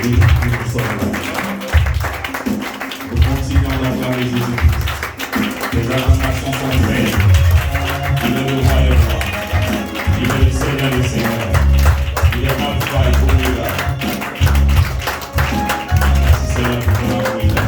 nous sommes là. Nous continuons d'acclamer Jésus-Christ. Les acclamations sont faites. Il est le roi des rois. Il est le Seigneur des seigneurs. Il est Alpha et Omega. Merci Seigneur pour ton amour.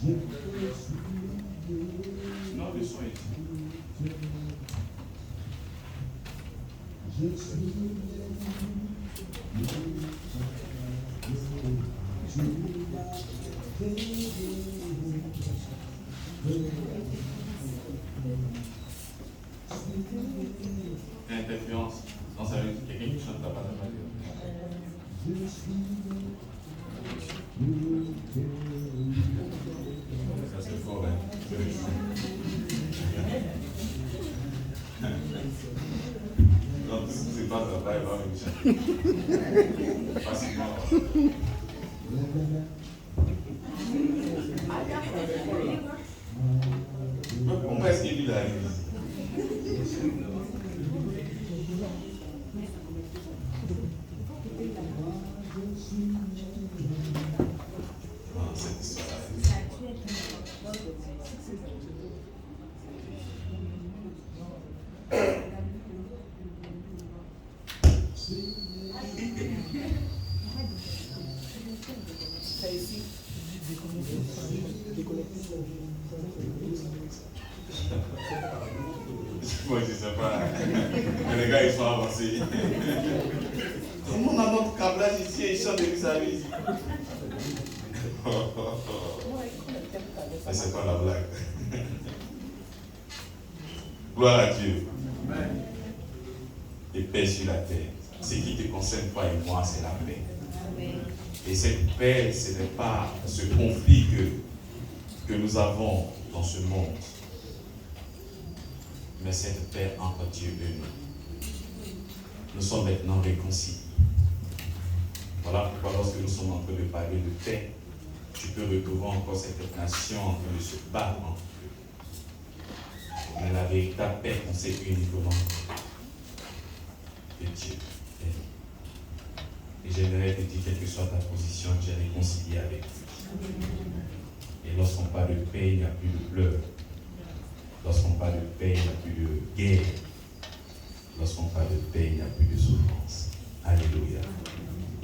Non, le son est ici. Interférence. Non, ça veut dire quelqu'un qui chante la balle. Ça c'est fort, hein. Non, c'est pas ça, il va me chanter. Facilement. Comment est-ce qu'il vit la l'église? Non, cette histoire-là. Moi je sais pas. Mais les gars ils sont avancés. Comment on a notre câblage ici et ils chantent depuis sa vie? Mais c'est pas la blague. Gloire à Dieu. Et paix sur la terre. Ce qui te concerne toi et moi, c'est la paix. Et cette paix, ce n'est pas ce conflit que nous avons dans ce monde, mais cette paix entre Dieu et nous. Nous sommes maintenant réconciliés. Voilà pourquoi lorsque nous sommes en train de parler de paix, tu peux retrouver encore cette nation en train de se battre entre eux. Mais la véritable paix, on sait uniquement de Dieu. Et j'aimerais te dire, quelle que soit ta position, tu es réconcilié avec lui. Et lorsqu'on parle de paix, il n'y a plus de pleurs. Lorsqu'on parle de paix, il n'y a plus de guerre. Lorsqu'on parle de paix, il n'y a plus de souffrance. Alléluia.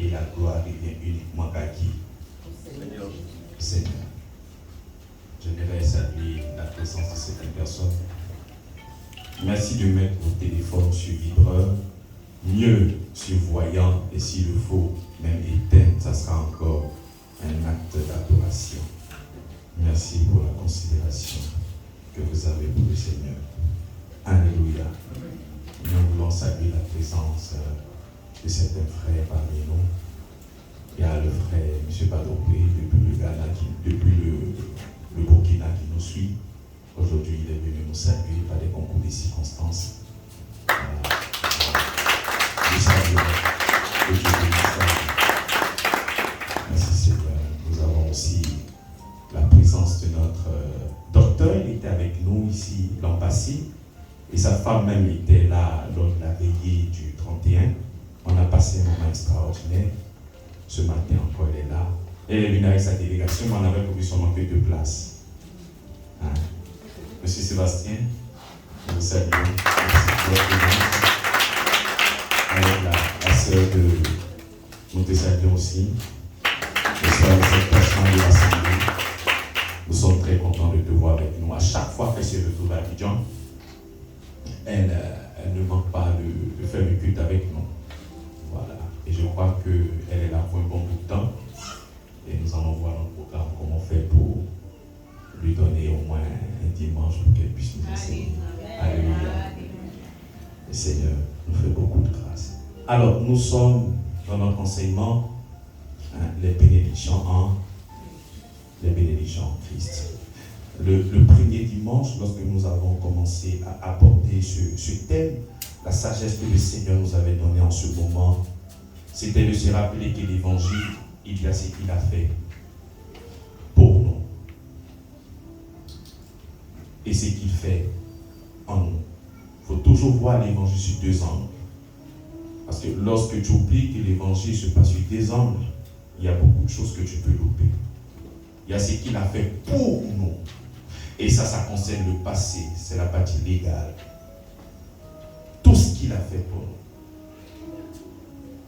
Et la gloire revient uniquement à qui? Seigneur. J'aimerais saluer la présence de cette personne. Merci de mettre vos téléphones sur vibreur. Mieux sur voyant et s'il le faut, même éteint, ça sera encore un acte d'adoration. Merci pour la considération que vous avez pour le Seigneur. Alléluia. Nous voulons saluer la présence de certains frères parmi nous. Il y a le frère M. Badopé depuis le Ghana, depuis le Burkina qui nous suit. Aujourd'hui, il est venu nous saluer par des concours de circonstances. Merci Seigneur. Nous avons aussi la présence de notre docteur. Il était avec nous ici l'an passé et sa femme même était là lors de la veillée du 31. On a passé un moment extraordinaire. Ce matin encore elle est là. Elle est venue avec sa délégation, mais on avait prévu seulement que 2 places. Hein? Monsieur Sébastien, nous vous saluons. Merci pour votre présence. Avec la sœur de nous te saluons aussi. Les sœurs de cette personne de l'Assemblée. Nous sommes très contents de te voir avec nous. À chaque fois qu'elle se retrouve à Abidjan, elle ne manque pas de faire le culte avec nous. Voilà. Et je crois qu'elle est là pour un bon bout de temps. Et nous allons voir notre programme, comment on fait pour lui donner au moins un dimanche pour qu'elle puisse nous enseigner. Alléluia. Le Seigneur nous fait beaucoup de grâce. Alors, nous sommes dans notre enseignement, les bénédictions en Christ. Le premier dimanche, lorsque nous avons commencé à aborder ce thème, la sagesse que le Seigneur nous avait donnée en ce moment, c'était de se rappeler que l'évangile, il y a ce qu'il a fait pour nous. Et ce qu'il fait en nous. Il faut toujours voir l'évangile sur 2 angles. Parce que lorsque tu oublies que l'évangile se passe sur 2 angles, il y a beaucoup de choses que tu peux louper. Il y a ce qu'il a fait pour nous. Et ça concerne le passé, c'est la partie légale. Tout ce qu'il a fait pour nous.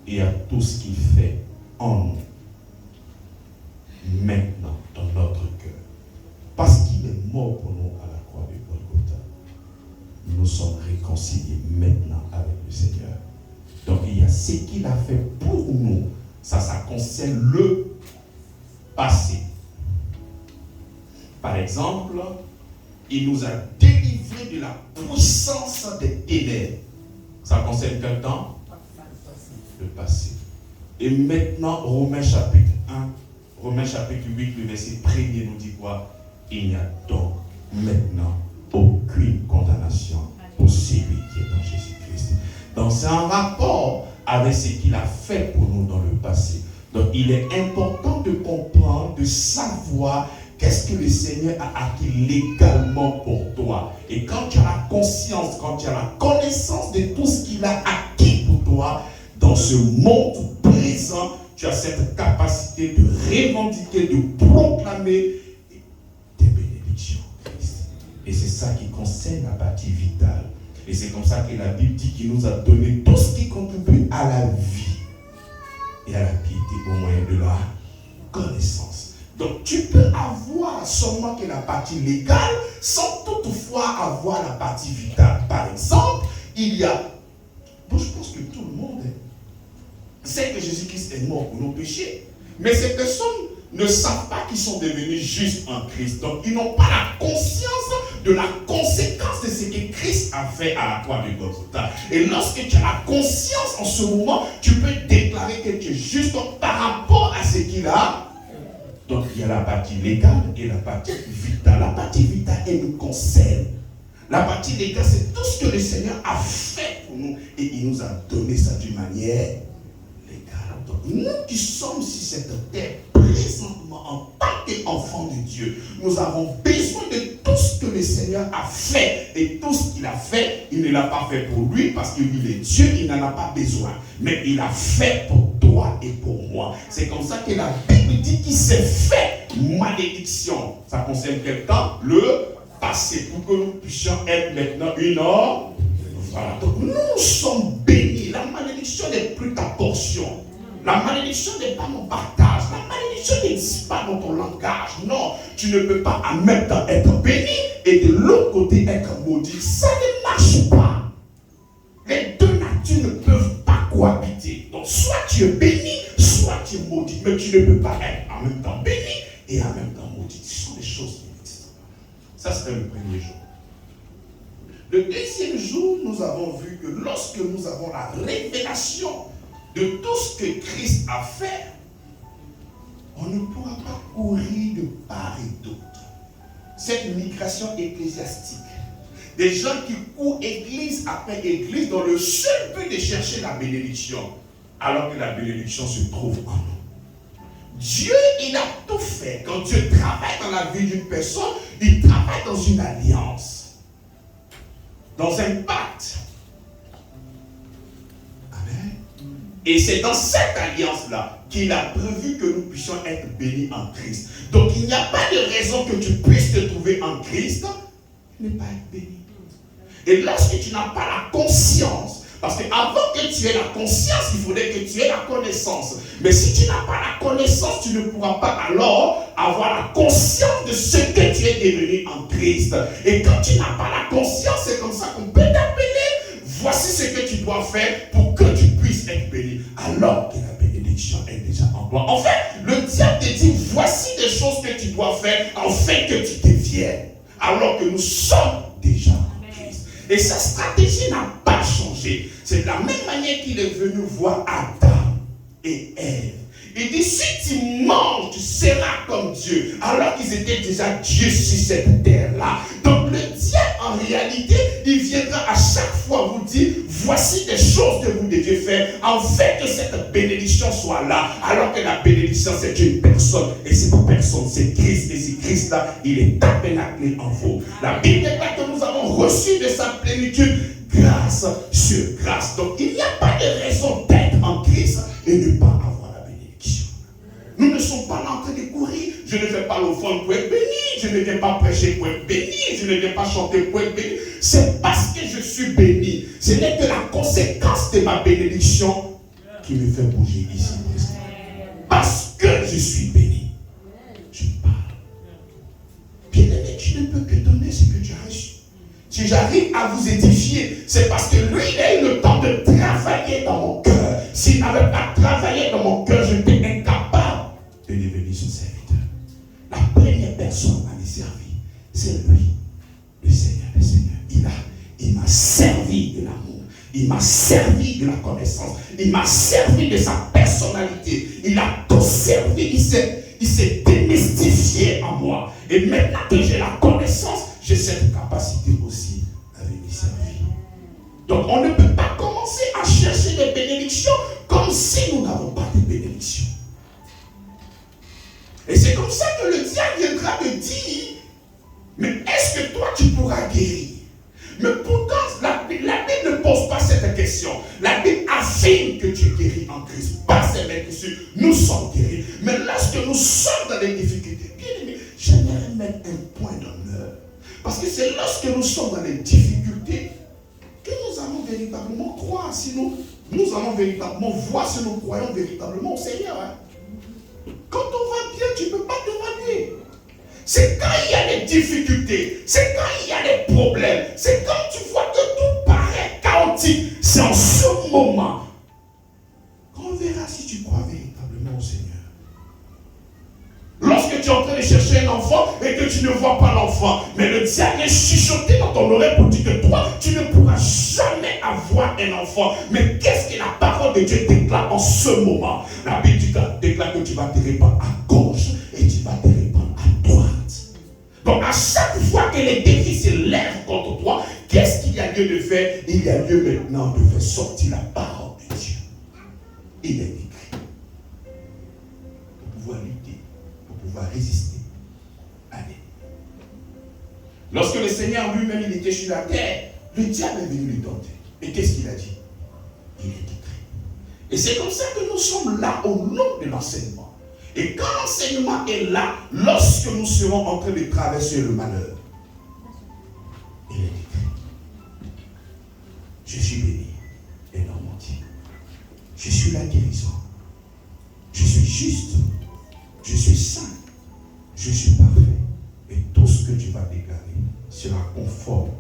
Et il y a tout ce qu'il fait en nous. Maintenant, dans notre cœur. réconciliés maintenant avec le Seigneur. Donc il y a ce qu'il a fait pour nous. Ça concerne le passé. Par exemple, il nous a délivrés de la puissance des ténèbres. Ça concerne quel temps? Le passé. Et maintenant, Romains chapitre 1, Romains chapitre 8, le verset 1er nous dit quoi? Il n'y a donc maintenant aucune condamnation pour celui qui est dans Jésus-Christ. Donc c'est un rapport avec ce qu'il a fait pour nous dans le passé. Donc il est important de comprendre, de savoir qu'est-ce que le Seigneur a acquis légalement pour toi. Et quand tu as la conscience, quand tu as la connaissance de tout ce qu'il a acquis pour toi, dans ce monde présent, tu as cette capacité de revendiquer, de proclamer tes bénédictions en Christ. Et c'est ça qui concerne la partie vitale. Et c'est comme ça que la Bible dit qu'il nous a donné tout ce qui contribue à la vie et à la piété au moyen de la connaissance. Donc tu peux avoir seulement que la partie légale sans toutefois avoir la partie vitale. Par exemple, il y a, bon, je pense que tout le monde sait que Jésus-Christ est mort pour nos péchés. Mais ces personnes ne savent pas qu'ils sont devenus justes en Christ. Donc ils n'ont pas la conscience de la conséquence de ce que Christ a fait à la croix de Golgotha. Et lorsque tu as la conscience en ce moment, tu peux déclarer que tu es juste par rapport à ce qu'il a. Donc il y a la partie légale et la partie vitale. La partie vitale, elle nous concerne. La partie légale, c'est tout ce que le Seigneur a fait pour nous. Et il nous a donné ça d'une manière légale. Donc nous qui sommes sur cette terre présentement en tant qu'enfants de Dieu, nous avons besoin de tout ce que le Seigneur a fait. Et tout ce qu'il a fait, il ne l'a pas fait pour lui parce qu'il est Dieu, il n'en a pas besoin. Mais il a fait pour toi et pour moi. C'est comme ça que la Bible dit qu'il s'est fait malédiction. Ça concerne quel temps? Le passé, pour que nous puissions être maintenant une heure. Voilà. Donc nous sommes bénis. La malédiction n'est plus ta portion. La malédiction n'est pas mon partage. La malédiction n'existe pas dans ton langage. Non, tu ne peux pas en même temps être béni et de l'autre côté être maudit. Ça ne marche pas. Les deux natures ne peuvent pas cohabiter. Donc soit tu es béni, soit tu es maudit. Mais tu ne peux pas être en même temps béni et en même temps maudit. Ce sont des choses qui n'existent pas. Ça, c'était le premier jour. Le deuxième jour, nous avons vu que lorsque nous avons la révélation de tout ce que Christ a fait, on ne pourra pas courir de part et d'autre. Cette migration ecclésiastique, des gens qui courent église après église dans le seul but de chercher la bénédiction, alors que la bénédiction se trouve en nous. Dieu, il a tout fait. Quand Dieu travaille dans la vie d'une personne, il travaille dans une alliance, dans un pacte. Amen. Et c'est dans cette alliance-là qu'il a prévu que nous puissions être bénis en Christ. Donc il n'y a pas de raison que tu puisses te trouver en Christ et ne pas être béni. Et lorsque tu n'as pas la conscience, parce qu'avant que tu aies la conscience, il faudrait que tu aies la connaissance. Mais si tu n'as pas la connaissance, tu ne pourras pas alors avoir la conscience de ce que tu es devenu en Christ. Et quand tu n'as pas la conscience, c'est comme ça qu'on peut t'appeler. Voici ce que tu dois faire pour que tu puisses être béni. Alors que la bénédiction est déjà en toi. En fait, le diable te dit, voici des choses que tu dois faire afin que tu deviennes. Alors que nous sommes déjà en Christ. Et sa stratégie n'a pas changé. C'est de la même manière qu'il est venu voir Adam et Ève. Il dit, si tu manges, tu seras comme Dieu. Alors qu'ils étaient déjà Dieu sur cette terre-là. Donc le diable, en réalité, il viendra à chaque fois vous dire, voici des choses que vous devez faire, afin que cette bénédiction soit là. Alors que la bénédiction, c'est une personne. Et cette personne, c'est Christ. Et ce Christ-là, il est tabernaclé en vous. La Bible déclare que nous avons reçu de sa plénitude grâce sur grâce. Donc il n'y a pas de raison d'être en Christ et ne pas avoir. Nous ne sommes pas là en train de courir. Je ne fais pas l'offrande pour être béni. Je ne viens pas prêcher pour être béni. Je ne viens pas chanter pour être béni. C'est parce que je suis béni. Ce n'est que la conséquence de ma bénédiction qui me fait bouger ici. Parce que je suis béni. Je parle. Bien-aimé, tu ne peux que donner ce que tu as reçu. si j'arrive à vous édifier, c'est parce que lui, il a eu le temps de travailler dans mon cœur. S'il n'avait pas travaillé dans mon cœur, j'étais incapable de devenir son serviteur. La première personne à me servir, c'est lui, le Seigneur des Seigneurs. Il m'a servi de l'amour. Il m'a servi de la connaissance. Il m'a servi de sa personnalité. Il a tout servi. Il s'est démystifié en moi. Et maintenant que j'ai la connaissance, j'ai cette capacité aussi à venir servir. Donc on ne peut pas commencer à chercher des bénédictions comme si nous n'avons pas de bénédictions. Et c'est comme ça que le diable viendra te dire, mais est-ce que toi tu pourras guérir? Mais pourtant, la Bible ne pose pas cette question. La Bible affirme que tu es guéri en Christ. Pas seulement que nous sommes guéris. Mais lorsque nous sommes dans les difficultés, bien aimé, j'aimerais mettre un point d'honneur. Parce que c'est lorsque nous sommes dans les difficultés que nous allons véritablement croire. Si nous allons véritablement voir si nous croyons véritablement au Seigneur. Hein. Quand on va bien, tu ne peux pas t'évaluer. C'est quand il y a des difficultés, c'est quand il y a des problèmes, c'est quand tu vois que tout paraît chaotique. C'est en ce moment qu'on verra si tu crois véritablement au Seigneur. Lorsque tu es en train de chercher un enfant et que tu ne vois pas l'enfant, mais le diable est chuchoté dans ton oreille pour dire que toi, tu ne pourras jamais avoir un enfant. Mais qu'est-ce que la parole de Dieu déclare en ce moment? La Bible déclare que tu vas te répandre à gauche et tu vas te répandre à droite. Donc à chaque fois que les défis se lèvent contre toi, qu'est-ce qu'il y a lieu de faire? Il y a lieu maintenant de faire sortir la parole de Dieu. Il est écrit. Pour pouvoir lutter, pour pouvoir résister. Allez. Lorsque le Seigneur lui-même il était sur la terre, le diable est venu lui tenter. Et qu'est-ce qu'il a dit? Il est écrit. Et c'est comme ça que nous sommes là au nom de l'enseignement. Et quand l'enseignement est là, lorsque nous serons en train de traverser le malheur, il est écrit. Je suis béni et non menti. Je suis la guérison. Je suis juste. Je suis saint. Je suis parfait. Et tout ce que tu vas déclarer sera conforme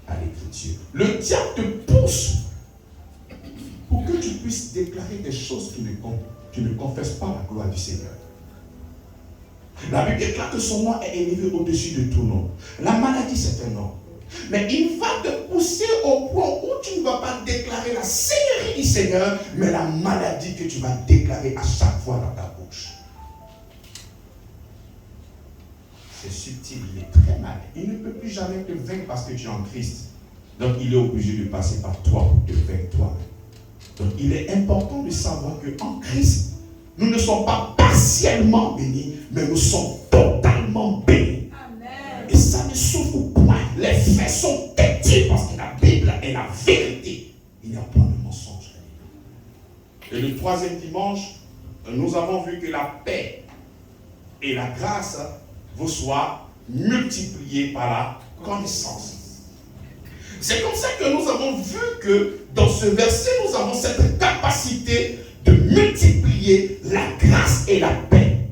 à l'écriture. Le diable te pousse pour que tu puisses déclarer des choses qui ne confessent pas la gloire du Seigneur. La Bible déclare que son nom est élevé au-dessus de tout nom. La maladie, c'est un nom. Mais il va te pousser au point où tu ne vas pas déclarer la seigneurie du Seigneur, mais la maladie que tu vas déclarer à chaque fois dans ta bouche. C'est subtil, il est très mal. Il ne peut plus jamais te vaincre parce que tu es en Christ. Donc il est obligé de passer par toi pour te vaincre toi-même. Donc il est important de savoir qu'en Christ, nous ne sommes pas partiellement bénis, mais nous sommes totalement bénis. Amen. Et ça ne souffre point. Les faits sont têtus parce que la Bible est la vérité. Il n'y a point de mensonge. Et le troisième dimanche, nous avons vu que la paix et la grâce vous soient multipliées par la connaissance. C'est comme ça que nous avons vu que dans ce verset, nous avons cette capacité de multiplier la grâce et la paix.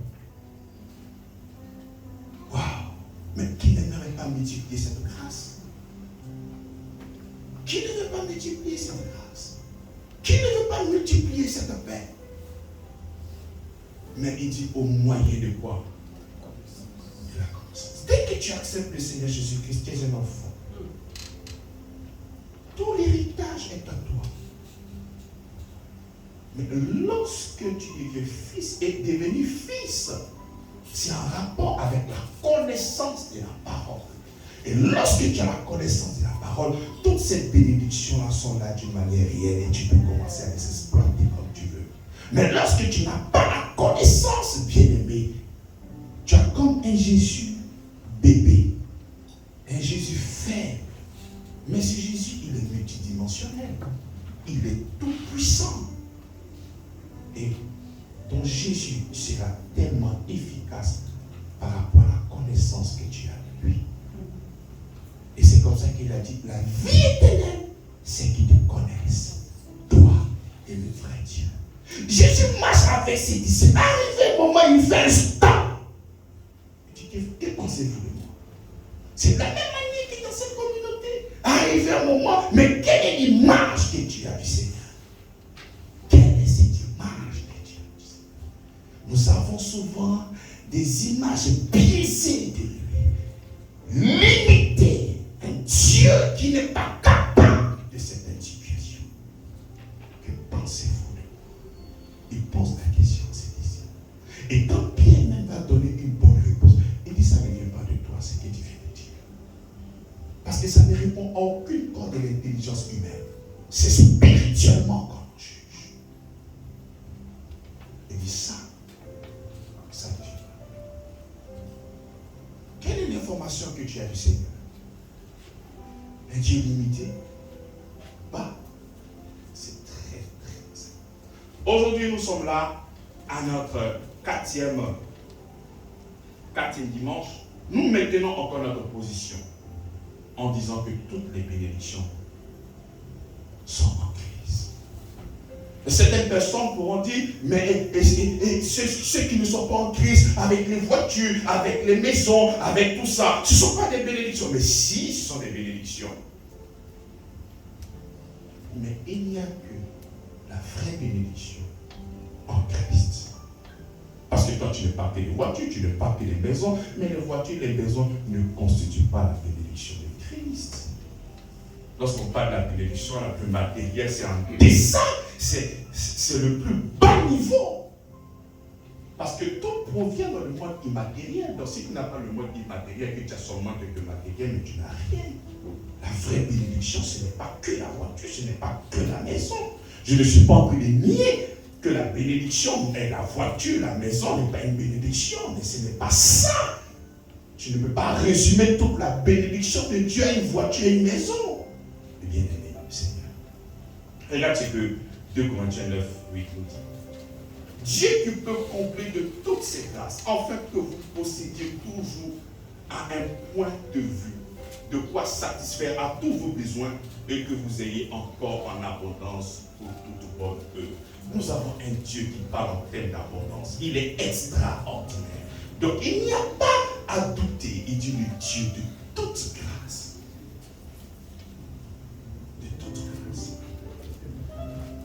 Waouh! Mais qui n'aimerait pas multiplier cette grâce? Qui ne veut pas multiplier cette grâce? Qui ne veut pas multiplier cette paix? Mais il dit au moyen de quoi? De la connaissance. Dès que tu acceptes le Seigneur Jésus-Christ, tu es un enfant. Tout l'héritage est à toi. Mais lorsque tu es fils et devenu fils, c'est en rapport avec la connaissance de la parole. Et lorsque tu as la connaissance de la parole, toutes ces bénédictions-là sont là d'une manière réelle et tu peux commencer à les exploiter comme tu veux. Mais lorsque tu n'as pas la connaissance, bien-aimé, tu as comme un Jésus bébé, un Jésus faible. Mais ce Jésus, il est multidimensionnel. Il est tout puissant. Et ton Jésus sera tellement efficace par rapport à la connaissance que tu as de lui. Et c'est comme ça qu'il a dit, la vie éternelle, c'est qu'ils te connaissent, toi et le vrai Dieu. Jésus marche avec ses disciples. Arrivé un moment, il fait un stop. Il dit, que pensez-vous de moi? C'est de la même manière que dans cette communauté. moi, mais quelle est l'image que tu as du Seigneur? Quelle est cette image que tu as du Seigneur? Nous avons souvent des images biaisées de lui, limitées. Un Dieu qui n'est pas capable de certaines situations. Que pensez-vous de lui? Il pose la question à ses disciples. Et quand Pierre même va donner une bonne réponse, il dit ça ne vient pas de toi, c'est que tu viens de dire. Parce que ça ne répond à aucune corde de l'intelligence humaine. C'est spirituellement qu'on juge. Il dit ça ne vient pas. Quelle est l'information que tu as du Seigneur? Un Dieu limité? Pas. C'est très, très simple. Aujourd'hui, nous sommes là à notre quatrième dimanche. Nous maintenons encore notre position en disant que toutes les bénédictions sont en Christ. Certaines personnes pourront dire, mais ceux qui ne sont pas en Christ, avec les voitures, avec les maisons, avec tout ça, ce ne sont pas des bénédictions. Mais si, ce sont des bénédictions. Mais il n'y a que la vraie bénédiction en Christ. Parce que toi, tu n'es pas que les voitures, tu n'es pas que les maisons, mais les voitures, les maisons ne constituent pas la bénédiction de Christ. Lorsqu'on parle de la bénédiction la plus matérielle, c'est en dessin, c'est le plus bas niveau. Parce que tout provient dans le monde immatériel. Donc si tu n'as pas le monde immatériel, que tu as seulement quelques matériels, mais tu n'as rien. La vraie bénédiction, ce n'est pas que la voiture, ce n'est pas que la maison. Je ne suis pas en train de nier que la bénédiction est la voiture, la maison n'est pas une bénédiction, mais ce n'est pas ça. Tu ne peux pas résumer toute la bénédiction de Dieu à une voiture et une maison. Eh bien aimé, Seigneur. Regarde ce que 2 Corinthiens 9, 8 nous dit. Dieu qui peut combler de toutes ses grâces, afin que vous possédiez toujours à un point de vue, de quoi satisfaire à tous vos besoins et que vous ayez encore en abondance pour toute bonne œuvre. Nous avons un Dieu qui parle en termes d'abondance. Il est extraordinaire. Donc il n'y a pas à douter. Il dit le Dieu de toute grâce. De toute grâce.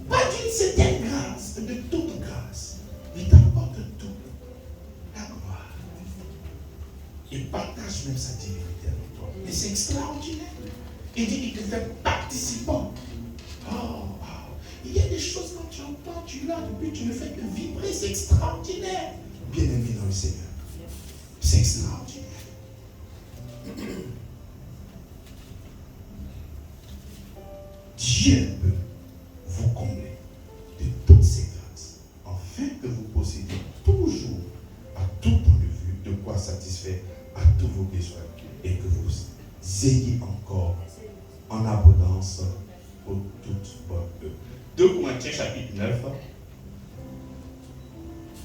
Pas d'une certaine grâce, de toute grâce. Il t'apporte tout. La gloire. Il partage même sa divinité avec toi. Mais c'est extraordinaire. Il dit qu'il te fait participant. Oh. Il y a des choses quand tu entends, tu l'as, depuis tu ne fais que vibrer, c'est extraordinaire. Bien-aimé dans le Seigneur. C'est extraordinaire. Dieu peut vous combler de toutes ses grâces, afin que vous possédiez toujours, à tout point de vue, de quoi satisfaire à tous vos besoins et que vous ayez encore en abondance pour toute bonne œuvre. 2 Corinthiens chapitre 9,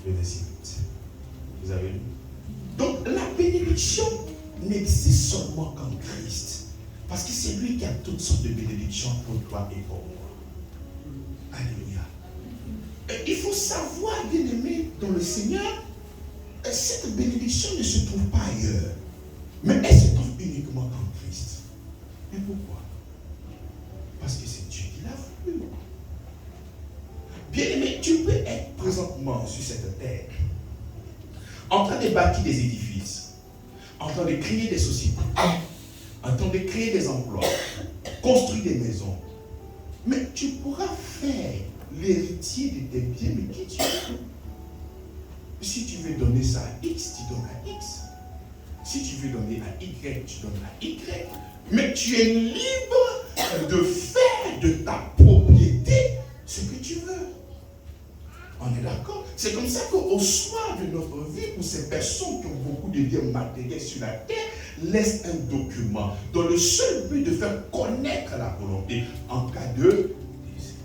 le verset 8. Vous avez lu? Donc la bénédiction n'existe seulement qu'en Christ. Parce que c'est lui qui a toutes sortes de bénédictions pour toi et pour moi. Alléluia. Il faut savoir, bien aimé dans le Seigneur, cette bénédiction ne se trouve pas ailleurs. Mais elle se trouve uniquement en Christ. Et pourquoi? Parce que c'est Dieu qui l'a voulu. Bien aimé, tu peux être présentement sur cette terre, en train de bâtir des édifices, en train de créer des sociétés, en train de créer des emplois, construire des maisons. Mais tu pourras faire l'héritier de tes biens, mais qui tu es? Si tu veux donner ça à X, tu donnes à X. Si tu veux donner à Y, tu donnes à Y. Mais tu es libre de faire de ta propriété ce que tu veux. On est d'accord? C'est comme ça qu'au soir de notre vie, pour ces personnes qui ont beaucoup de biens matériels sur la terre, laissent un document dans le seul but de faire connaître la volonté en cas de décès.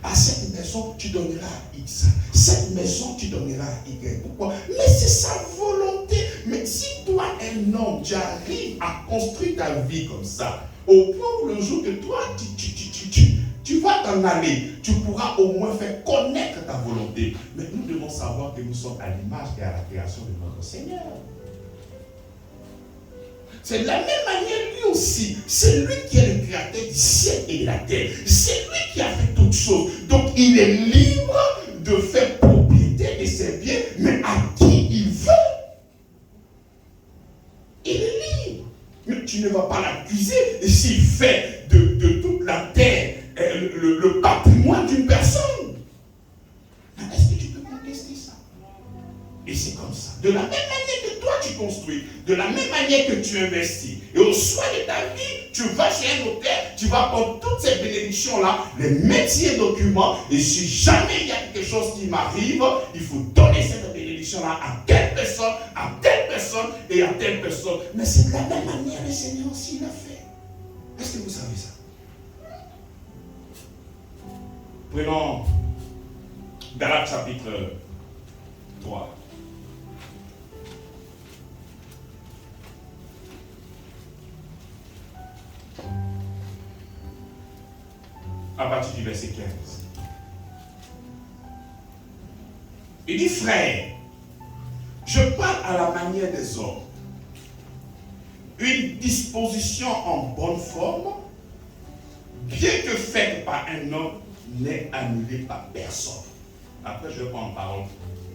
À cette maison, tu donneras à X. Cette maison, tu donneras à Y. Pourquoi? Mais c'est sa volonté. Mais si toi, un homme, tu arrives à construire ta vie comme ça, au point où le jour que toi, tu vas t'en aller, tu pourras au moins faire connaître ta volonté. Mais nous devons savoir que nous sommes à l'image et à la création de notre Seigneur. C'est de la même manière, lui aussi. C'est lui qui est le créateur du ciel et de la terre. C'est lui qui a fait toutes choses. Donc il est libre de faire propriété de ses biens, mais à qui il veut. Il est libre. Mais tu ne vas pas l'accuser s'il fait de toute la terre le patrimoine d'une personne. Est-ce que tu peux contester ça? Et c'est comme ça. De la même manière que toi tu construis, de la même manière que tu investis, et au soir de ta vie, tu vas chez un notaire, tu vas prendre toutes ces bénédictions-là, les mettre sur un document, et si jamais il y a quelque chose qui m'arrive, il faut donner cette bénédiction-là à telle personne, et à telle personne. Mais c'est de la même manière le Seigneur aussi l'a fait. Est-ce que vous savez ça? Prenons Galates chapitre 3. À partir du verset 15. Il dit, frère, je parle à la manière des hommes. Une disposition en bonne forme, bien que faite par un homme, n'est annulée par personne. Après, je vais prendre parole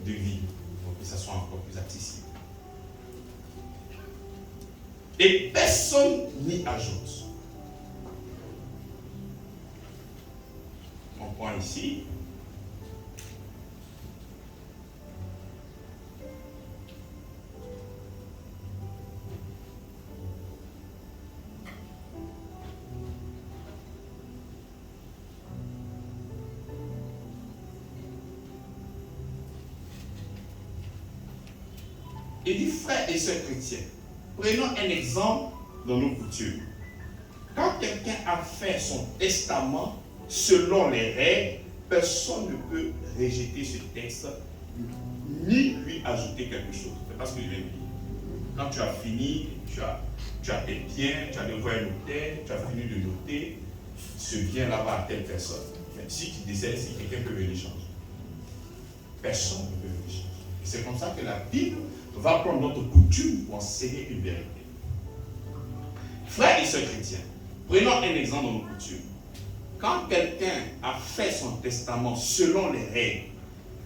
de vie, pour que ça soit encore plus accessible. Et personne n'y ajoute. On prend ici. Il dit, frères et sœurs chrétiens, prenons un exemple dans nos coutumes. Quand quelqu'un a fait son testament selon les règles, personne ne peut rejeter ce texte ni lui ajouter quelque chose. C'est parce que je vais dire. Quand tu as fini, tu as tes biens, tu as envoyé un notaire, tu as fini de noter, ce bien-là va à telle personne. Mais si tu décèdes, si quelqu'un peut venir changer. Personne ne peut venir changer. Et c'est comme ça que la Bible va prendre notre coutume pour enseigner une vérité. Frères et sœurs chrétiens, prenons un exemple dans nos coutumes. Quand quelqu'un a fait son testament selon les règles,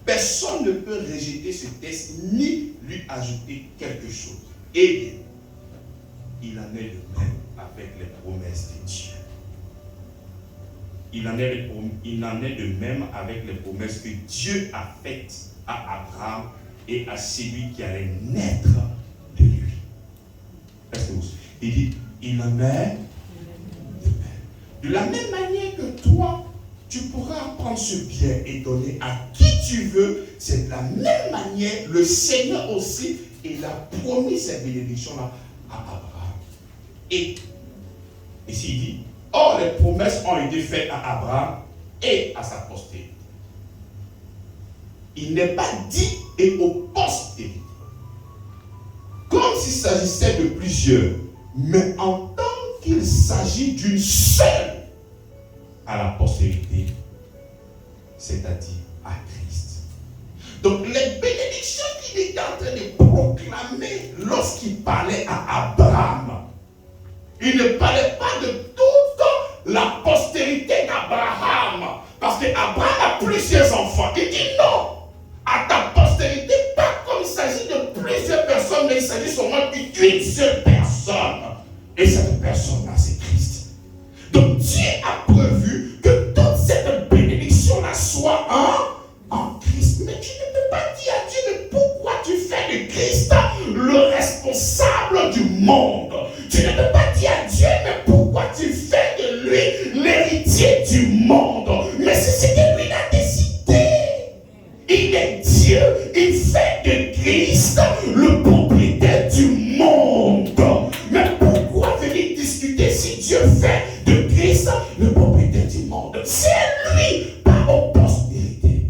personne ne peut rejeter ce texte ni lui ajouter quelque chose. Eh bien, il en est de même avec les promesses de Dieu. Il en est de même avec les promesses que Dieu a faites à Abraham et à celui qui allait naître de lui. Est-ce que vous savez? Il dit, il en est de même. De la même manière que toi, tu pourras prendre ce bien et donner à qui tu veux, c'est de la même manière, le Seigneur aussi, il a promis cette bénédiction-là à Abraham. Et ici il dit, or les promesses ont été faites à Abraham et à sa postérité. Il n'est pas dit et aux postérités. Comme s'il s'agissait de plusieurs, mais en tant qu'il s'agit d'une seule à la postérité, c'est-à-dire à Christ. Donc les bénédictions qu'il était en train de proclamer lorsqu'il parlait à Abraham, il ne parlait pas de toute la postérité d'Abraham, parce qu'Abraham a plusieurs enfants. Il dit non, à ta postérité, pas comme il s'agit de plusieurs personnes, mais il s'agit seulement d'une seule personne. Et cette personne-là, c'est Christ. Donc Dieu a prévu que toute cette bénédiction-là soit en Christ. Mais tu ne peux pas dire à Dieu, mais pourquoi tu fais de Christ le responsable du monde? Tu ne peux pas dire à Dieu, mais pourquoi tu fais de lui l'héritier du monde? Mais c'est ce que lui a décidé. Il est Dieu, il fait de Christ le propriétaire du monde. Mais pourquoi venir discuter si Dieu fait de Christ le propriétaire du monde? C'est lui, pas aux postérités,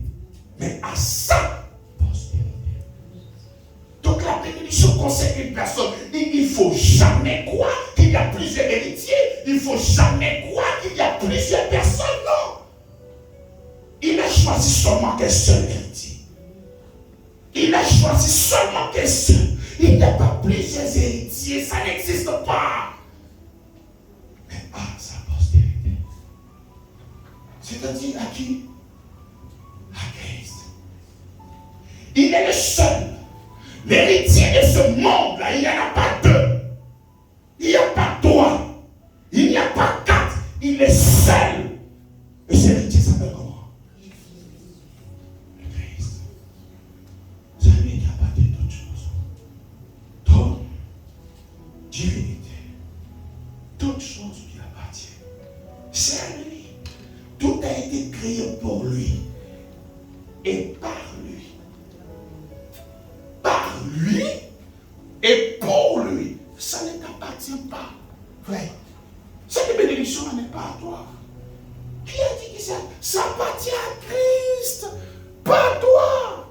mais à sa postérité. Donc la bénédiction concerne une personne. Il ne faut jamais croire qu'il y a plusieurs héritiers. Il ne faut jamais croire qu'il y a plusieurs personnes. Non. Il a choisi seulement qu'un seul héritier. Il a choisi seulement qu'un seul. Il n'y a pas plusieurs héritiers. l'amitié, ça n'existe pas. Mais à sa postérité. C'est-à-dire à qui? À Christ. Il est le seul. L'héritier de ce monde-là, il n'y en a pas deux. Il n'y a pas trois. Il n'y a pas quatre. Il est seul. Et cet héritier s'appelle comment? Le Christ. C'est lui qui a bâti toutes choses. Trône, divinité, toutes choses lui appartiennent. C'est à lui. Tout a été créé pour lui et par lui. Par lui et pour lui. Ça ne t'appartient pas. Frère, cette bénédiction n'est pas à toi. Qui a dit que ça appartient à Christ, pas à toi.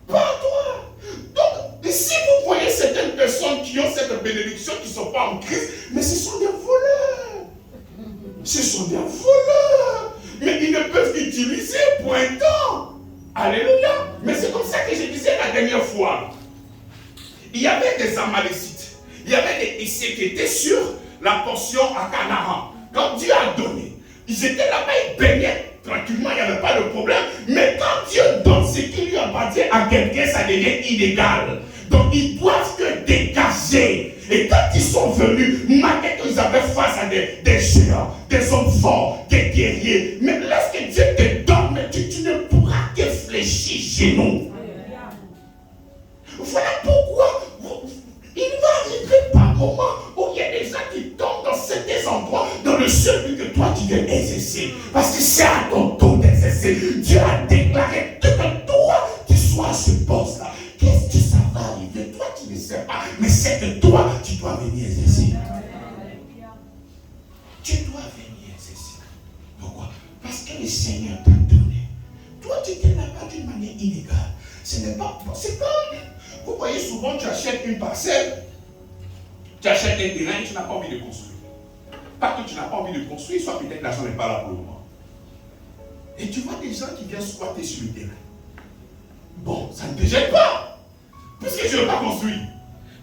Pas à toi. Donc, si vous voyez certaines personnes qui ont cette bénédiction, qui ne sont pas en Christ, mais ce sont des voleurs. Ce sont des voleurs. Mais ils ne peuvent qu'utiliser pour un temps. Alléluia. Mais c'est comme ça que je disais la dernière fois. Il y avait des Amalécites. Il y avait des Hessiens qui étaient sur la portion à Canaan. Quand Dieu a donné, ils étaient là-bas, ils baignaient tranquillement, il n'y avait pas de problème. Mais quand Dieu donne ce qui lui appartient à quelqu'un, ça devient illégal. Donc ils doivent se dégager. Et quand ils sont venus, malgré qu'ils avaient face à des géants, des hommes forts, des guerriers, mais lorsque Dieu te donne, mais tu ne pourras que fléchir genoux. Voilà pourquoi il va arriver par moment où il y a des gens qui tombent dans certains endroits, dans le seul but que toi tu veux exercer. Parce que c'est à ton tour d'exercer. Dieu a déclaré que toi tu sois à ce poste-là. Qu'est-ce que ça va arriver? Toi tu ne sais pas. Mais c'est que toi tu dois venir exercer. Tu dois venir exercer. Pourquoi? Parce que le Seigneur t'a donné. Toi tu t'es là-bas d'une manière illégale. Ce n'est pas. C'est comme. Vous voyez, souvent, tu achètes une parcelle, tu achètes un terrain et tu n'as pas envie de construire. Pas que tu n'as pas envie de construire, soit peut-être l'argent n'est pas là pour le moment. Et tu vois des gens qui viennent squatter sur le terrain. Bon, ça ne te gêne pas, puisque je ne veux pas construire.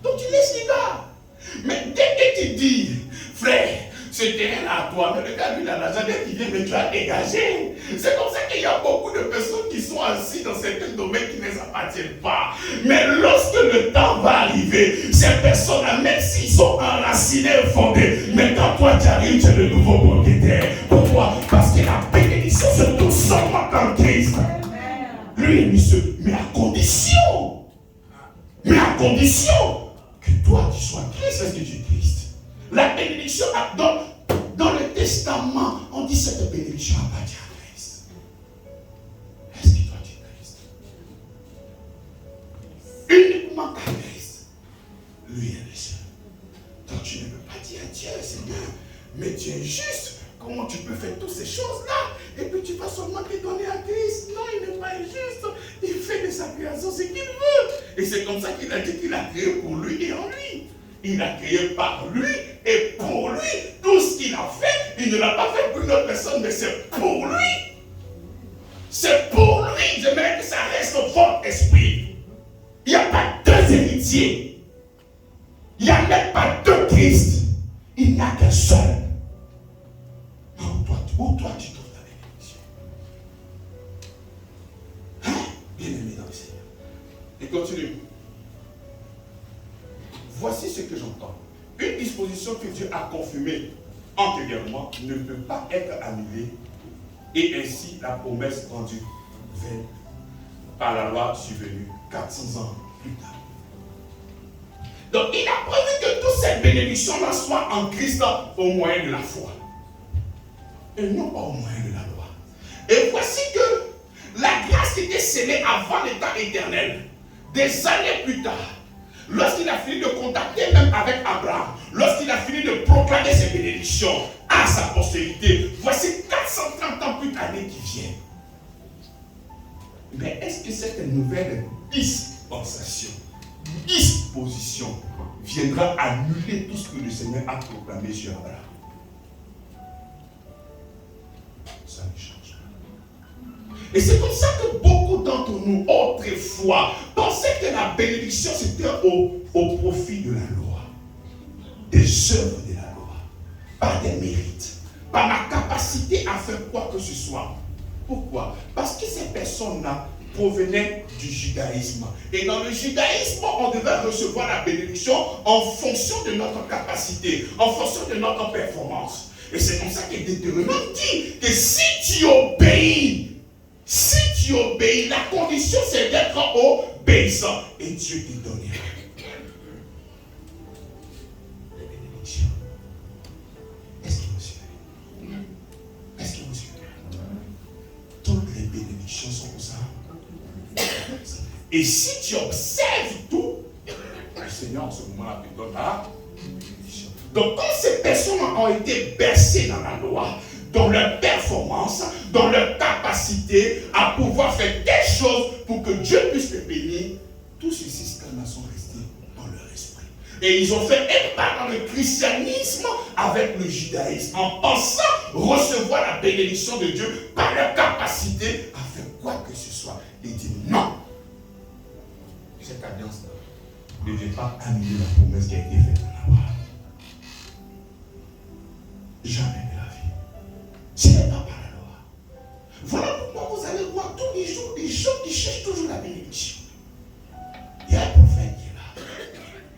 Donc tu laisses les gars. Mais dès que tu dis, frère, ce terrain-là à toi, mais le gars, lui, il a l'argent, dès qu'il vient, mais tu as dégagé. C'est comme ça qu'il y a beaucoup de personnes qui sont assises dans certains domaines qui ne les appartiennent pas. Mais lorsque le temps va arriver, ces personnes-là, même s'ils sont enracinés et fondés, mais quand toi tu arrives, tu es le nouveau propriétaire. Pourquoi? Parce que la bénédiction se trouve seulement dans Christ. Lui, il se met à condition. Mais à condition que toi tu sois Christ. Est-ce que tu es Christ? La bénédiction, dans le testament, on dit cette bénédiction appartient à Christ. Est-ce que toi tu es Christ? Uniquement à Christ. Lui est le seul. Donc tu ne peux pas dire à Dieu, Seigneur, mais tu es juste. Comment tu peux faire toutes ces choses-là? Et puis tu vas seulement te donner à Christ. Non, il n'est pas injuste. Il fait de sa création ce qu'il veut. Et c'est comme ça qu'il a dit qu'il a créé pour lui et en lui. Il a créé par lui et pour lui. Tout ce qu'il a fait, il ne l'a pas fait pour une autre personne, mais c'est pour lui. C'est pour lui. J'aimerais que ça reste au votre esprit. Il n'y a pas deux héritiers. Il n'y a même pas deux Christ. Il n'y a qu'un seul. Où toi tu trouves ta bénédiction? Hein? Bien-aimé dans le Seigneur. Et continue. Voici ce que j'entends. Une disposition que Dieu a confirmée antérieurement ne peut pas être annulée et ainsi la promesse rendue vaine par la loi survenue 400 ans plus tard. Donc il a prévu que toute cette bénédiction-là soit en Christ au moyen de la foi. Et non pas au moyen de la loi. Et voici que la grâce qui était scellée avant le temps éternel, des années plus tard, lorsqu'il a fini de contacter même avec Abraham, lorsqu'il a fini de proclamer ses bénédictions à sa postérité, voici 430 ans plus tard qui viennent. Mais est-ce que cette nouvelle disposition viendra annuler tout ce que le Seigneur a proclamé sur Abraham? Ça ne change pas. Et c'est comme ça que beaucoup d'entre nous, autrefois, pensaient que la bénédiction c'était au profit de la loi, des œuvres de la loi, pas des mérites, pas ma capacité à faire quoi que ce soit. Pourquoi? Parce que ces personnes-là provenaient du judaïsme. Et dans le judaïsme, on devait recevoir la bénédiction en fonction de notre capacité, en fonction de notre performance. Et c'est comme ça que Deutéronome dit que si tu obéis, la condition c'est d'être obéissant. Et Dieu te donnera les bénédictions. Est-ce que vous suivez? Est-ce que vous suivez? Toutes les bénédictions sont pour ça. Et si tu observes tout, le Seigneur en ce moment-là te donne la bénédiction. Donc quand ces personnes ont été bercées dans la loi, dans leur performance, dans leur capacité à pouvoir faire quelque chose pour que Dieu puisse les bénir, tous ces systèmes sont restés dans leur esprit. Et ils ont fait un pas dans le christianisme avec le judaïsme, en pensant recevoir la bénédiction de Dieu par leur capacité à faire quoi que ce soit. Il dit non. Cette alliance-là ne vient pas annuler la promesse qui a été faite dans la loi. Jamais de la vie. Ce n'est pas par la loi. Voilà pourquoi vous allez voir tous les jours des gens qui cherchent toujours la bénédiction. Il y a un prophète qui est là.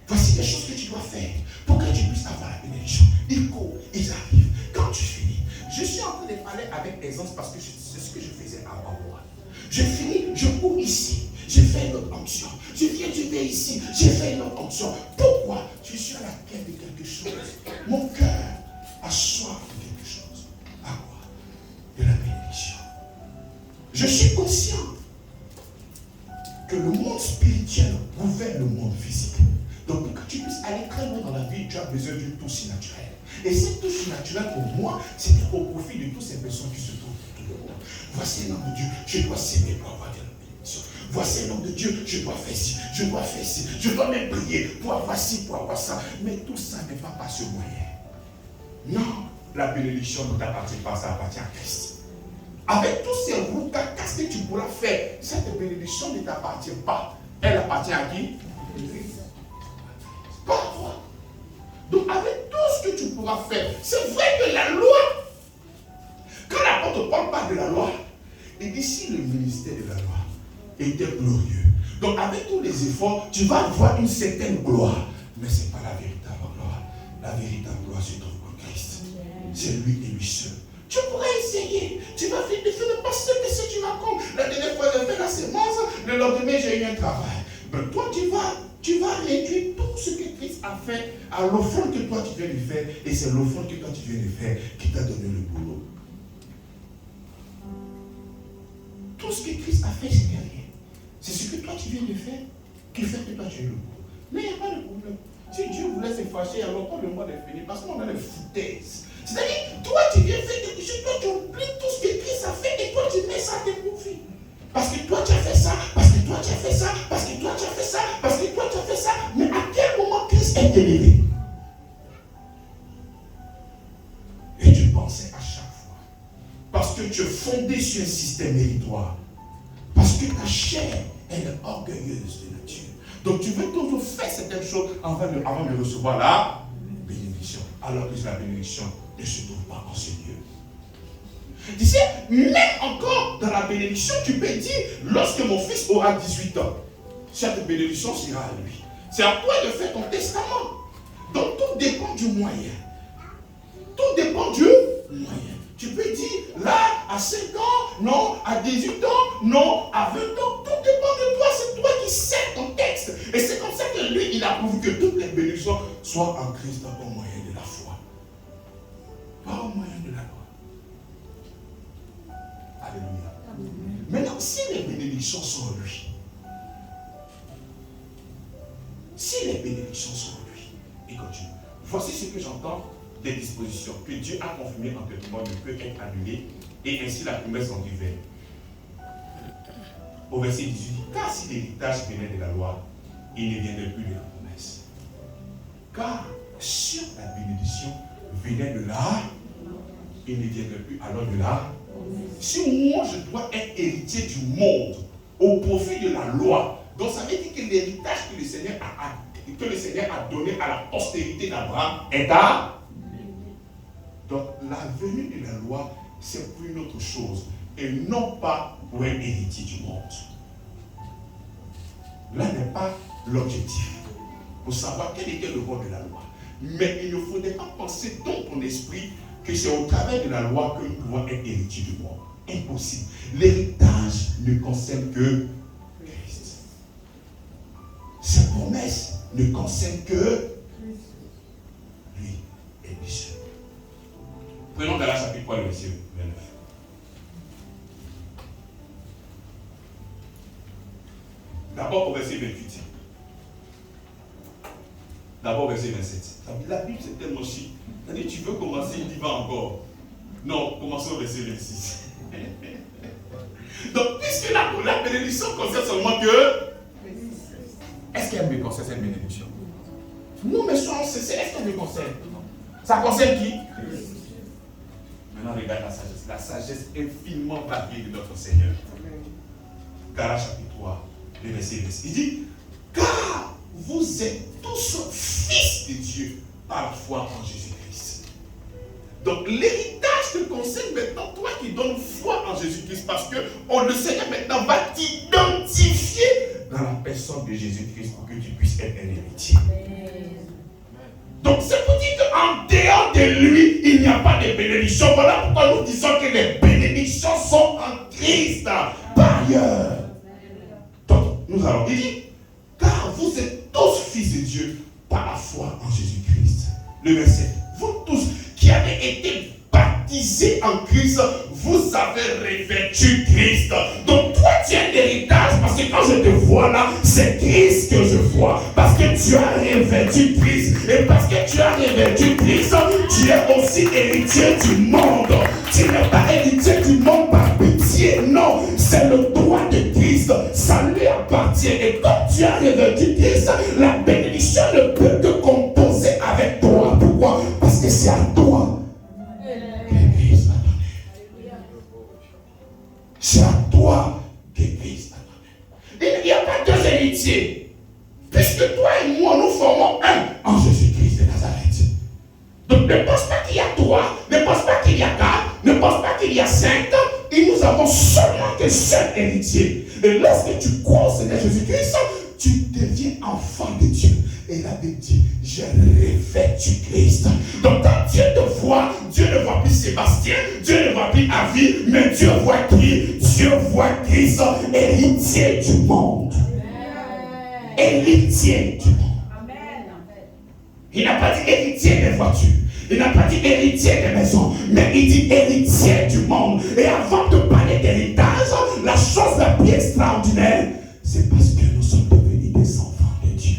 Voici les choses que tu dois faire pour que tu puisses avoir la bénédiction. Ils courent, ils arrivent. Quand tu finis, je suis en train de parler avec aisance parce que c'est ce que je faisais avant moi. Je finis, je cours ici. J'ai fait une autre onction. Je vais ici. J'ai fait une autre onction. Pourquoi? Je suis à la quête de quelque chose. Mon cœur a soif de quelque chose. À quoi? De la bénédiction. Je suis conscient que le monde spirituel gouverne le monde physique. Donc pour que tu puisses aller très loin dans la vie, tu as besoin d'une touche naturelle. Et cette touche naturelle pour moi, c'était au profit de toutes ces personnes qui se trouvent autour de moi. Voici un homme de Dieu, je dois s'aimer pour avoir de la bénédiction. Voici un homme de Dieu, je dois faire ci, je dois faire ci, je dois même prier pour avoir ci, pour avoir ça. Mais tout ça n'est pas par ce moyen. Non, la bénédiction ne t'appartient pas, ça appartient à Christ. Avec tous ces roucacas que tu pourras faire, cette bénédiction ne t'appartient pas. Elle appartient à qui? Pas à toi. Donc avec tout ce que tu pourras faire, c'est vrai que la loi, quand l'apôtre Paul parle de la loi, il dit si le ministère de la loi était glorieux, donc avec tous les efforts, tu vas avoir une certaine gloire, mais ce n'est pas la véritable gloire. La véritable gloire se trouve en Christ. C'est lui et lui seul. Tu pourrais essayer, tu vas faire le pasteur que si tu racontes. La dernière fois, j'ai fait la sémence, le lendemain, j'ai eu un travail. Ben, toi, tu vas réduire tout ce que Christ a fait à l'offrande que toi tu viens de faire, et c'est l'offrande que toi tu viens de faire qui t'a donné le boulot. Tout ce que Christ a fait, c'est rien. C'est ce que toi tu viens de faire qui fait que toi tu as le boulot. Mais il n'y a pas de problème. Si Dieu voulait se fâcher, alors pas le mois est fini, parce qu'on a les foutaises. C'est-à-dire, toi tu viens faire quelque chose, toi tu oublies tout ce que Christ a fait, et toi tu mets ça à tes profits. Parce que toi tu as fait ça, parce que toi tu as fait ça, parce que toi tu as fait ça, parce que toi tu as fait ça. Mais à quel moment Christ est élevé? Et tu pensais à chaque fois. Parce que tu es fondé sur un système méritoire. Parce que ta chair, elle est orgueilleuse de nature. Donc tu veux toujours faire certaines choses avant de recevoir la bénédiction. Alors que la bénédiction ne se trouve pas en ce lieu. Tu sais, même encore dans la bénédiction, tu peux dire, lorsque mon fils aura 18 ans, cette bénédiction sera à lui. C'est à toi de faire ton testament. Donc tout dépend du moyen. Tout dépend du moyen. Tu peux dire, là, à 5 ans, non, à 18 ans, non, à 20 ans. Tout dépend de toi. C'est toi qui sais ton texte. Et c'est comme ça que lui, il approuve que toutes les bénédictions soient en Christ au moyen de la foi. Pas au moyen de la loi. Alléluia. Amen. Maintenant, si les bénédictions sont en lui, et continue. Voici ce que j'entends des dispositions que Dieu a confirmées en quelque sorte ne peut être annulées, et ainsi la promesse en divers. Au verset 18, car si l'héritage venait de la loi, il ne viendrait plus de la promesse. Car sur la bénédiction venait de là, il ne viendrait plus alors de là. Si moi je dois être héritier du monde au profit de la loi, Donc ça veut dire que l'héritage que le Seigneur a donné à la postérité d'Abraham est à... Donc la venue de la loi, c'est pour une autre chose, et non pas pour un héritier du monde. Là n'est pas l'objectif, pour savoir quel était le rôle de la loi. Mais il ne faudrait pas penser dans ton esprit que c'est au travers de la loi que nous pouvons être héritiers du monde. Impossible. L'héritage ne concerne que Christ. Ses promesses ne concernent que lui et lui seul. Prenons Galates chapitre 3, le verset 29. D'abord au verset 28. D'abord verset 27. La Bible c'est tellement chic. C'est-à-dire, tu veux commencer, il y va encore. Non, commençons au verset 26. Donc, puisque la bénédiction concerne seulement que... Est-ce qu'elle me concerne cette bénédiction? Non, mais sans cesser, est-ce qu'elle me concerne? Ça concerne qui? Maintenant, regarde la sagesse. La sagesse infiniment variée de notre Seigneur. Galates chapitre 3, le verset 26. Il dit, car vous êtes tous fils de Dieu par la foi en Jésus-Christ. Donc l'héritage te concerne maintenant, toi qui donnes foi en Jésus-Christ, parce que le Seigneur maintenant va t'identifier dans la personne de Jésus-Christ pour que tu puisses être un héritier. Donc c'est pour dire qu'en dehors de lui, il n'y a pas de bénédiction. Voilà pourquoi nous disons que les bénédictions sont en Christ, par ailleurs. Donc nous allons dire, car vous êtes tous fils de Dieu par la foi en Jésus-Christ. Le verset, vous tous qui avez été baptisés en Christ, vous avez revêtu Christ. Donc toi tu as l'héritage parce que quand je te vois là, c'est Christ que je vois. Parce que tu as revêtu Christ. Et parce que tu as revêtu Christ, tu es aussi héritier du monde. Tu n'es pas héritier du monde par pitié, non. C'est le droit de Christ. Ça lui appartient. Et quand tu as revêtu Christ, la bénédiction ne peut que composer avec toi. Pourquoi? Parce que c'est à toi que Christ a donné. C'est à toi que Christ a donné. Il n'y a pas deux héritiers. Puisque toi et moi, nous formons un en Jésus-Christ de Nazareth. Donc ne pense pas qu'il y a trois, ne pense pas qu'il y a quatre, ne pense pas qu'il y a cinq. Et nous avons seulement qu'un seul héritier. Et lorsque tu crois au Seigneur Jésus-Christ, tu deviens enfant de Dieu. Et la Bible dit, j'ai revêtu Christ. Donc quand Dieu te voit, Dieu ne voit plus Sébastien, Dieu ne voit plus Avi, mais Dieu voit qui? Dieu voit Christ, héritier du monde. Héritier du monde. Il n'a pas dit héritier des voitures. Il n'a pas dit héritier des maisons. Mais il dit héritier du monde. Et avant de parler d'héritage, la chose la plus extraordinaire, c'est parce que nous sommes devenus des enfants de Dieu.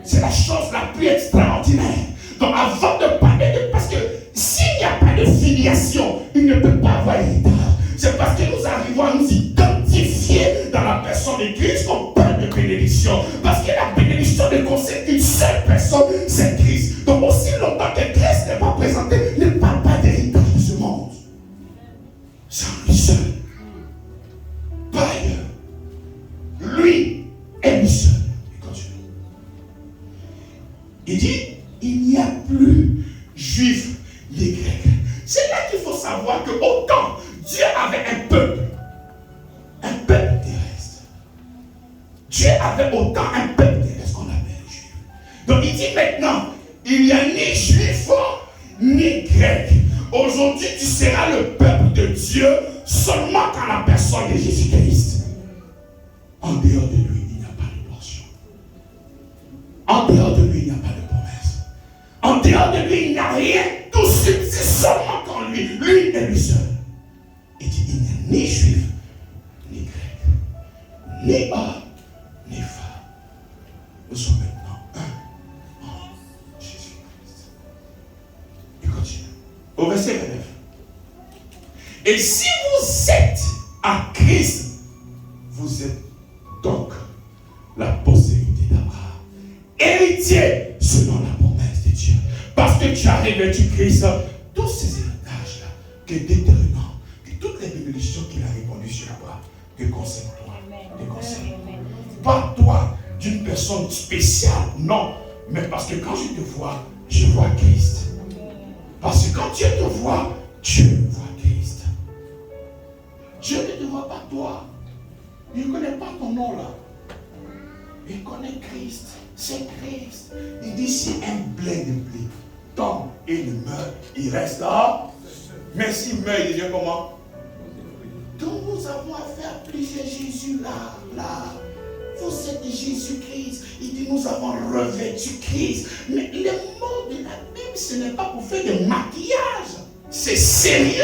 C'est la chose la plus extraordinaire. Donc avant de parler de... Parce que s'il n'y a pas de filiation, il ne peut pas avoir héritage. C'est parce que nous arrivons à nous identifier dans la personne de Christ qu'on parle de bénédiction. Parce que la bénédiction ne concerne qu'une seule personne, c'est Christ. Donc aussi longtemps que Christ n'est pas présenté, ne parle pas d'héritage de ce monde. C'est en lui seul. Par ailleurs, lui est lui seul. Il continue. Il dit, il n'y a plus juif ni grec. C'est là qu'il faut savoir que autant Dieu avait un peuple terrestre. Dieu avait autant un peuple terrestre qu'on appelle les juifs. Donc il dit maintenant, il n'y a ni juif ni grec. Aujourd'hui, tu seras le peuple de Dieu seulement dans la personne de Jésus-Christ. En dehors de lui, il n'y a pas de portion. En dehors de lui, il n'y a pas de promesse. En dehors de lui, il n'y a rien. Tout subsiste seulement en lui. Lui et lui seul. Il dit, il n'y a ni juif, ni grec, ni homme, ni femme. Nous sommes maintenant un en Jésus-Christ. Il continue. Au verset 29. Et si vous êtes à Christ, vous êtes donc la postérité d'Abraham, héritier selon la promesse de Dieu. Parce que tu as revêtu Christ, tous ces héritages-là, que déterminant, toutes les bénédictions qu'il a répandues sur Abraham te concernent toi, te concernent. Pas d'une personne spéciale. Non. Mais parce que quand je te vois Christ. Parce que quand Dieu te voit Christ. Dieu ne te voit pas toi. Il ne connaît pas ton nom là. Il connaît Christ. C'est Christ. Il dit si un blé de blé tombe et il meurt, il reste là. Mais s'il meurt, il devient comment? Donc nous avons affaire à plusieurs Jésus là. Vous êtes Jésus-Christ. Il dit nous avons revêtu Christ. Mais les mots de la Bible, ce n'est pas pour faire de maquillage. C'est sérieux.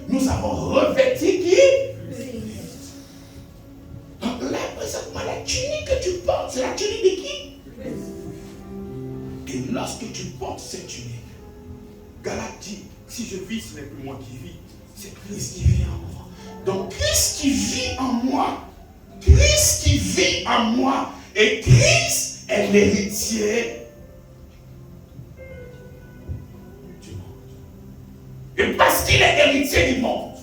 Nous avons revêtu qui? Donc là, présentement, la tunique que tu portes, c'est la tunique de qui? Et lorsque tu portes cette tunique, Galate dit, si je vis, ce n'est plus moi qui vis, c'est Christ qui vit en moi. Donc Christ qui vit en moi, Christ qui vit en moi, et Christ est l'héritier du monde. Et parce qu'il est héritier du monde,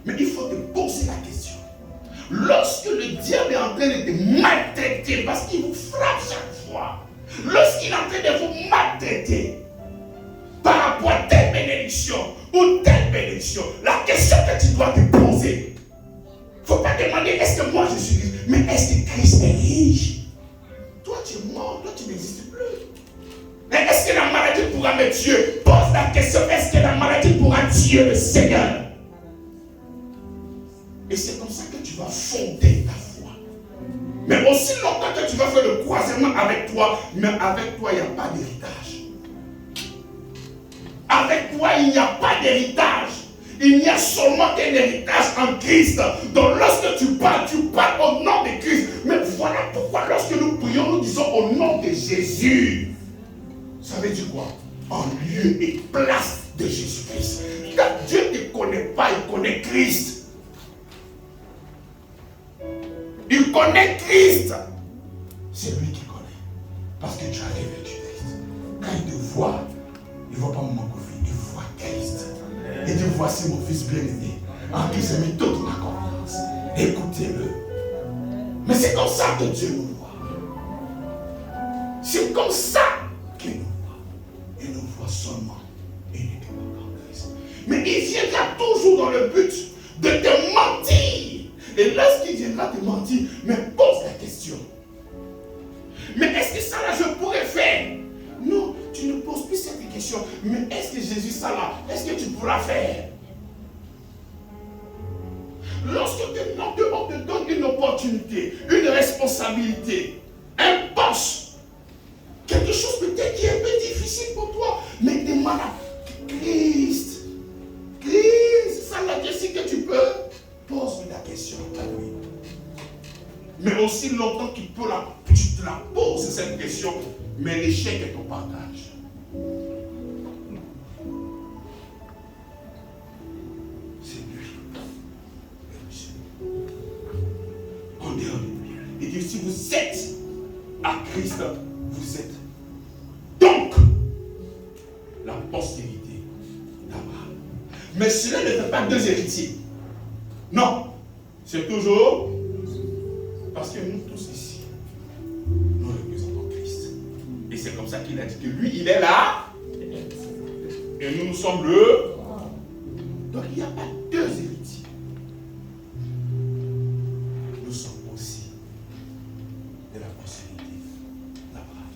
mais il faut te poser la question. Lorsque le diable est en train de te maltraiter, parce qu'il vous frappe chaque fois, lorsqu'il est en train de vous maltraiter par rapport à telle bénédiction ou telle bénédiction, la question que tu dois te poser, il ne faut pas demander est-ce que moi je suis riche, mais est-ce que Christ est riche? Toi tu es mort, toi tu n'existes plus. Mais est-ce que la maladie pourra me tuer? Pose la question, est-ce que la maladie pourra tuer le Seigneur? Et c'est comme ça que tu vas fonder ta foi. Mais aussi longtemps que tu vas faire le croisement avec toi, mais avec toi il n'y a pas d'héritage. Avec toi il n'y a pas d'héritage. Il n'y a seulement qu'un héritage en Christ. Donc lorsque tu parles au nom de Christ. Mais voilà pourquoi lorsque nous prions, nous disons au nom de Jésus. Ça veut dire quoi? En lieu et place de Jésus-Christ. Quand Dieu ne te connaît pas, il connaît Christ. Il connaît Christ. C'est lui qui connaît. Parce que tu as revêtu Christ. Quand il te voit, il ne voit pas mon vie, il voit Christ. Et dit, voici mon fils bien-aimé, en qui j'ai mis toute ma confiance. Écoutez-le. Mais c'est comme ça que Dieu nous voit. C'est comme ça qu'il nous voit. Il nous voit seulement uniquement en Christ. Mais il viendra toujours dans le but de te mentir. Et lorsqu'il viendra te mentir, mais pose la question. Mais est-ce que ça là je pourrais faire? Non, tu ne poses plus cette question. Mais est-ce que Jésus ça là, est-ce que tu pourras faire? Lorsque on te donne une opportunité, une responsabilité, un poste, quelque chose peut-être qui est un peu difficile pour toi, mais demande à Christ. Christ, ça là, je sais que tu peux. Pose-lui la question à lui. Mais aussi longtemps qu'il peut tu te la poses cette question, mais l'échec est ton partage. C'est lui. En dehors de lui. Il dit si vous êtes à Christ, vous êtes donc la postérité d'Abraham. Mais cela ne fait pas deux héritiers. Non, c'est toujours parce que nous tous ici, nous représentons Christ. Et c'est comme ça qu'il a dit que lui, il est là. Et nous sommes le. Donc il n'y a pas deux héritiers. Nous sommes aussi de la postérité d'Abraham.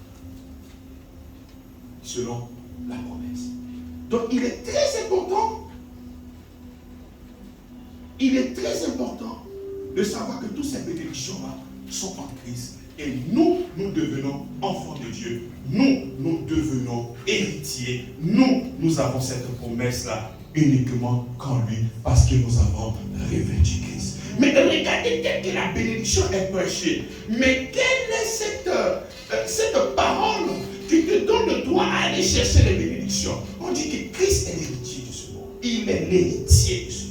Selon la promesse. Donc il est très important. Il est très important de savoir que toutes ces bénédictions-là sont en Christ. Et nous devenons enfants de Dieu. Nous devenons héritiers. Nous avons cette promesse-là uniquement qu'en lui, parce que nous avons revêtu Christ. Mais regardez telle que la bénédiction est prêchée. Mais quelle est cette parole qui te donne le droit à aller chercher les bénédictions? On dit que Christ est l'héritier de ce monde. Il est l'héritier de ce monde.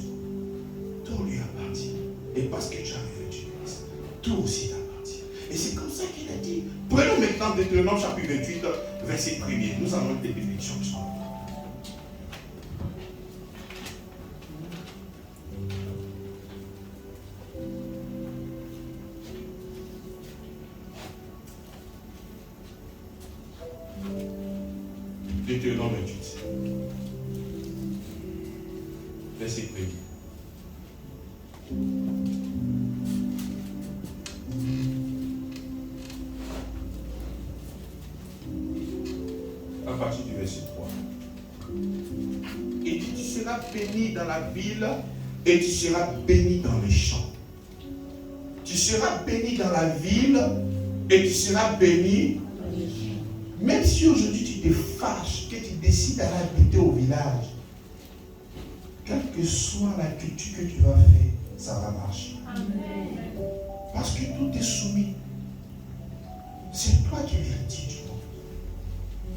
Et parce que tu as revêtu Christ, tout aussi t'appartient. Et c'est comme ça qu'il a dit. Prenons maintenant Deutéronome chapitre 28, verset 1er. Nous avons des bénédictions qui sont là. Deutéronome 28. Verset 1. À partir du verset 3. Il dit, tu seras béni dans la ville et tu seras béni dans les champs. Tu seras béni dans la ville et tu seras béni. Même si aujourd'hui tu te fâches, que tu décides d'aller habiter au village, quelle que soit la culture que tu vas faire, ça va marcher. Amen. Parce que tout est soumis. C'est toi qui es l'héritier du monde.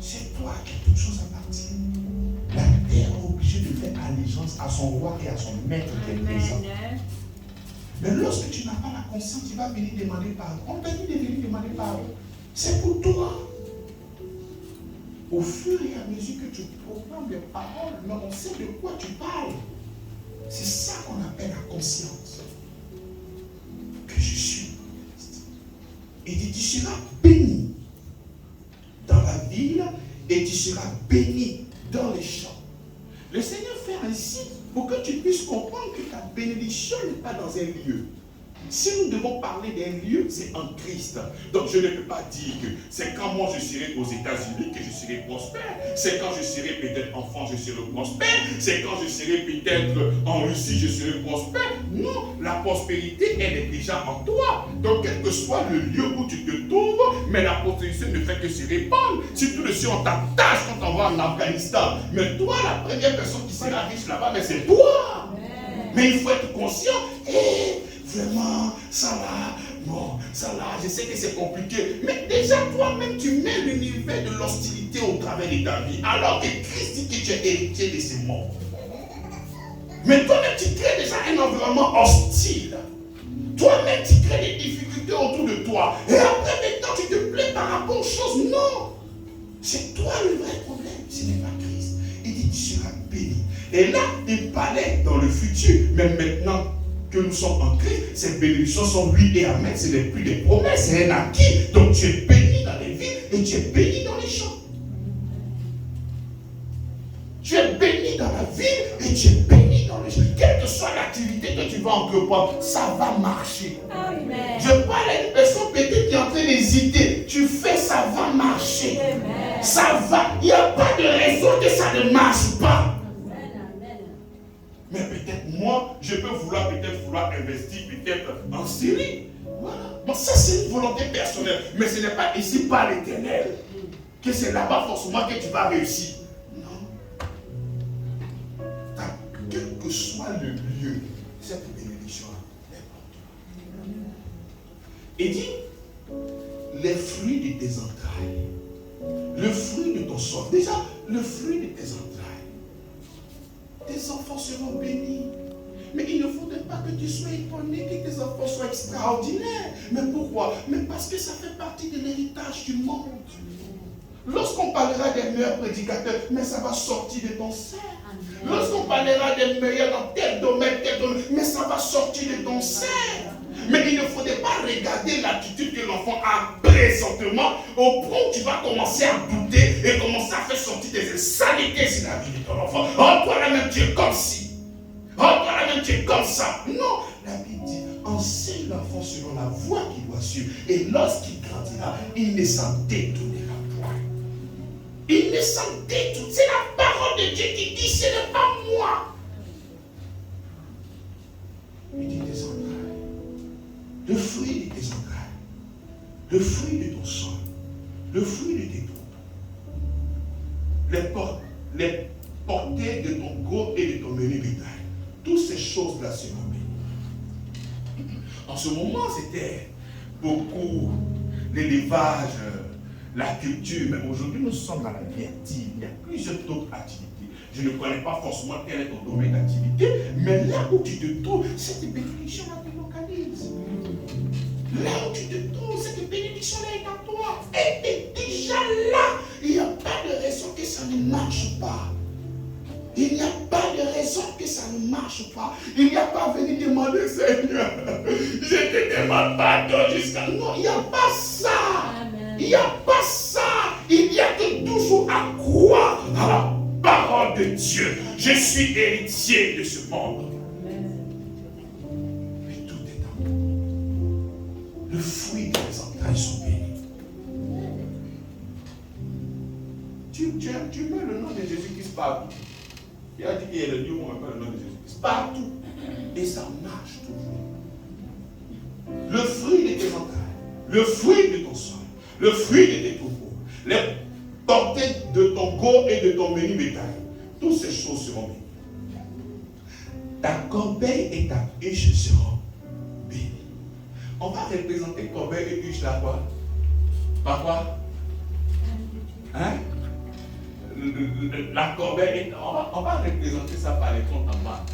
C'est toi qui toute chose appartient. La terre est obligée de faire allégeance à son roi et à son maître qui est présent. Mais lorsque tu n'as pas la conscience, tu vas venir demander pardon. On t'a dit de venir demander pardon. C'est pour toi. Au fur et à mesure que tu proclames des paroles, mais on sait de quoi tu parles. C'est ça qu'on appelle la conscience. Que je suis. Il dit, tu seras béni dans la ville et tu seras béni dans les champs. Le Seigneur fait ainsi pour que tu puisses comprendre que ta bénédiction n'est pas dans un lieu. Si nous devons parler d'un lieu, c'est en Christ. Donc je ne peux pas dire que c'est quand moi je serai aux États-Unis que je serai prospère. C'est quand je serai peut-être enfant, je serai prospère. C'est quand je serai peut-être en Russie, je serai prospère. Non, la prospérité, elle est déjà en toi. Donc quel que soit le lieu où tu te trouves, mais la prospérité ne fait que se répandre. Si tout le suite on t'attache quand on va en Afghanistan, mais toi, la première personne qui sera riche là-bas, mais c'est toi. Mais il faut être conscient. Vraiment, ça là, bon, ça là, je sais que c'est compliqué. Mais déjà, toi-même, tu mets l'univers de l'hostilité au travers de ta vie. Alors que Christ dit que tu es héritier de ces mondes. Mais toi-même, tu crées déjà un environnement hostile. Toi-même, tu crées des difficultés autour de toi. Et après, maintenant, tu te plais par rapport aux choses. Non. C'est toi le vrai problème. Ce n'est pas Christ. Il dit, tu seras béni. Et là, il parlait dans le futur. Mais maintenant, que nous sommes en Christ, ces bénédictions sont oui et amen, ce n'est plus des promesses, c'est un acquis. Donc tu es béni dans les villes et tu es béni dans les champs. Tu es béni dans la ville et tu es béni dans les champs. Quelle que soit l'activité que tu vas entreprendre, ça va marcher. Amen. Je parle à une personne peut-être qui est en train d'hésiter. Tu fais, ça va marcher. Amen. Ça va. Il n'y a pas de raison que ça ne marche pas. Mais peut-être moi, je peux vouloir investir peut-être en Syrie. Voilà. Bon, ça c'est une volonté personnelle. Mais ce n'est pas ici par l'Éternel que c'est là-bas forcément que tu vas réussir. Non. Quel que soit le lieu, cette bénédiction-là est pour toi. Et dit, les fruits de tes entrailles, le fruit de ton sol, déjà, le fruit de tes entrailles. Tes enfants seront bénis. Mais il ne faudrait pas que tu sois étonné que tes enfants soient extraordinaires. Mais pourquoi? Mais parce que ça fait partie de l'héritage du monde. Lorsqu'on parlera des meilleurs prédicateurs, mais ça va sortir de ton sein. Lorsqu'on parlera des meilleurs dans tel domaine, mais ça va sortir de ton sein. Mais il ne faudrait pas regarder l'attitude que l'enfant a présentement au point où tu vas commencer à douter et commencer à faire sortir des saletés sur la vie de ton enfant. Oh, toi là-même tu es comme ci. Oh, toi là-même tu es comme ça. Non, la Bible dit, enseigne l'enfant selon la voie qu'il doit suivre. Et lorsqu'il grandira, il ne s'en détournera point. Il ne s'en détourne. C'est la parole de Dieu qui dit, ce n'est pas moi. Il dit tes entrailles. Le fruit de tes entrailles, le fruit de ton sol, le fruit de tes troupes, les portées de ton gros et de ton menu bétail, toutes ces choses-là seront bénies. En ce moment, c'était beaucoup l'élevage, la culture, mais aujourd'hui, nous sommes dans la vie intime. Il y a plusieurs autres activités. Je ne connais pas forcément quel est ton domaine d'activité, mais là où tu te trouves, cette bénédiction-là te localise. Là où tu te trouves, cette bénédiction-là est à toi. Elle est déjà là. Il n'y a pas de raison que ça ne marche pas. Il n'y a pas de raison que ça ne marche pas. Il n'y a pas à venir demander, Seigneur, je te demande pardon jusqu'à... Non, il n'y a pas ça. Amen. Il n'y a pas ça. Il y a que toujours à croire suis héritier de ce monde. Mais tout est en moi. Le fruit de mes entrailles sont bénis. Tu mets le nom de Jésus-Christ partout. Il a dit qu'il y a le Dieu, on met le nom de Jésus-Christ partout. Et ça marche toujours. Le fruit de tes entrailles, le fruit de ton sang, le fruit de tes troupeaux, les portées de ton gros et de ton menu bétail, toutes ces choses seront bénies. Ta corbeille et ta huche seront bénies. On va représenter corbeille et huche là quoi? Par quoi? Hein? La corbeille, on va représenter ça par les comptes en bas.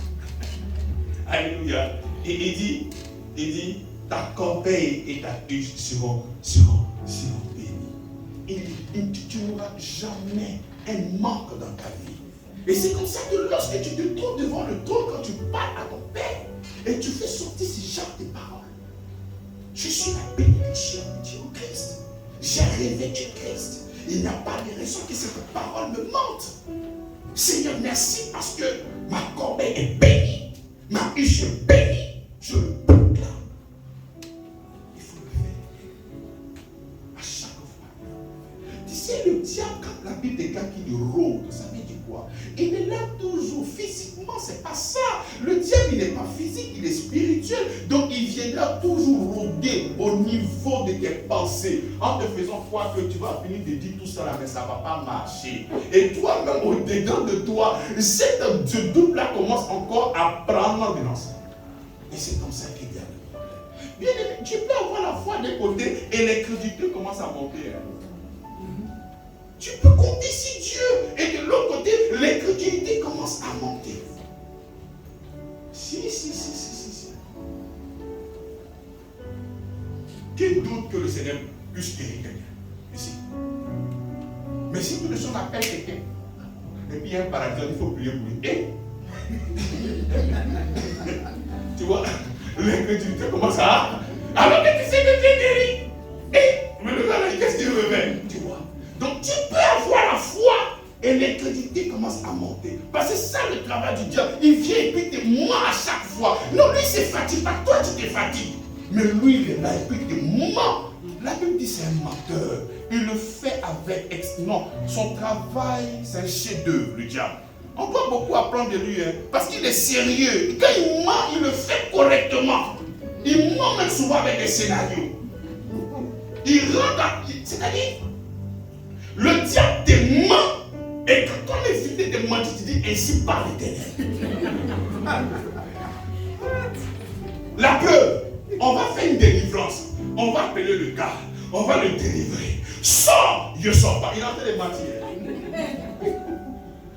Alléluia. Et il dit, ta corbeille et ta huche seront bénies. Tu n'auras jamais un manque dans ta vie. Et c'est comme ça que lorsque tu te trouves devant le trône, quand tu parles à ton Père, et tu fais sortir ces genres de paroles. Je suis la bénédiction de Dieu au Christ. J'ai revêtu Christ. Il n'y a pas de raison que cette parole me mente. Seigneur, merci parce que ma corbeille est bénie. Ma huche est bénie. Je le proclame. Il faut le faire. À chaque fois. Tu sais, le diable, quand la Bible déclare qu'il rôde, ça veut dire quoi? Il est là toujours physiquement, c'est pas ça. Le diable, il n'est pas physique, il est spirituel. Donc, il viendra toujours rôder au niveau de tes pensées, en te faisant croire que tu vas finir de dire tout ça là, mais ça ne va pas marcher. Et toi-même, au-dedans de toi, ce doute-là commence encore à prendre de l'ensemble. Et c'est comme ça qu'il y a le problème. Bien aimé, tu peux avoir la foi d'un côté et l'incrédulité commence à monter. Tu peux compter sur Dieu et de l'autre côté, l'incrédulité commence à monter. Si. Qui doute que le Seigneur puisse guérir quelqu'un? Ici. Mais si tout le monde appelle quelqu'un, et puis il y a un paradis, il faut prier pour lui. Et tu vois, l'incrédulité commence à. Alors que tu sais que tu es guéri. Et mais le gars là, qu'est-ce qu'il veut faire? Tu vois. Donc tu peux avoir la foi et l'incrédulité commence à monter. Parce que c'est ça le travail du diable. Il vient et puis te ment à chaque fois. Non, lui c'est fatigue, pas toi tu te fatigues. Mais lui il est là et puis il te ment. La Bible dit c'est un menteur. Il le fait avec non. Son travail c'est un chef-d'œuvre, le diable. On doit beaucoup apprendre de lui, parce qu'il est sérieux. Quand il ment, il le fait correctement. Il ment même souvent avec des scénarios. Il rentre, c'est-à-dire, le diable te ment, et quand on est vidé de mentir, tu dis ainsi par l'Éternel. La preuve, on va faire une délivrance. On va appeler le gars, on va le délivrer. Sors, je ne sors pas. Il est en train de mentir.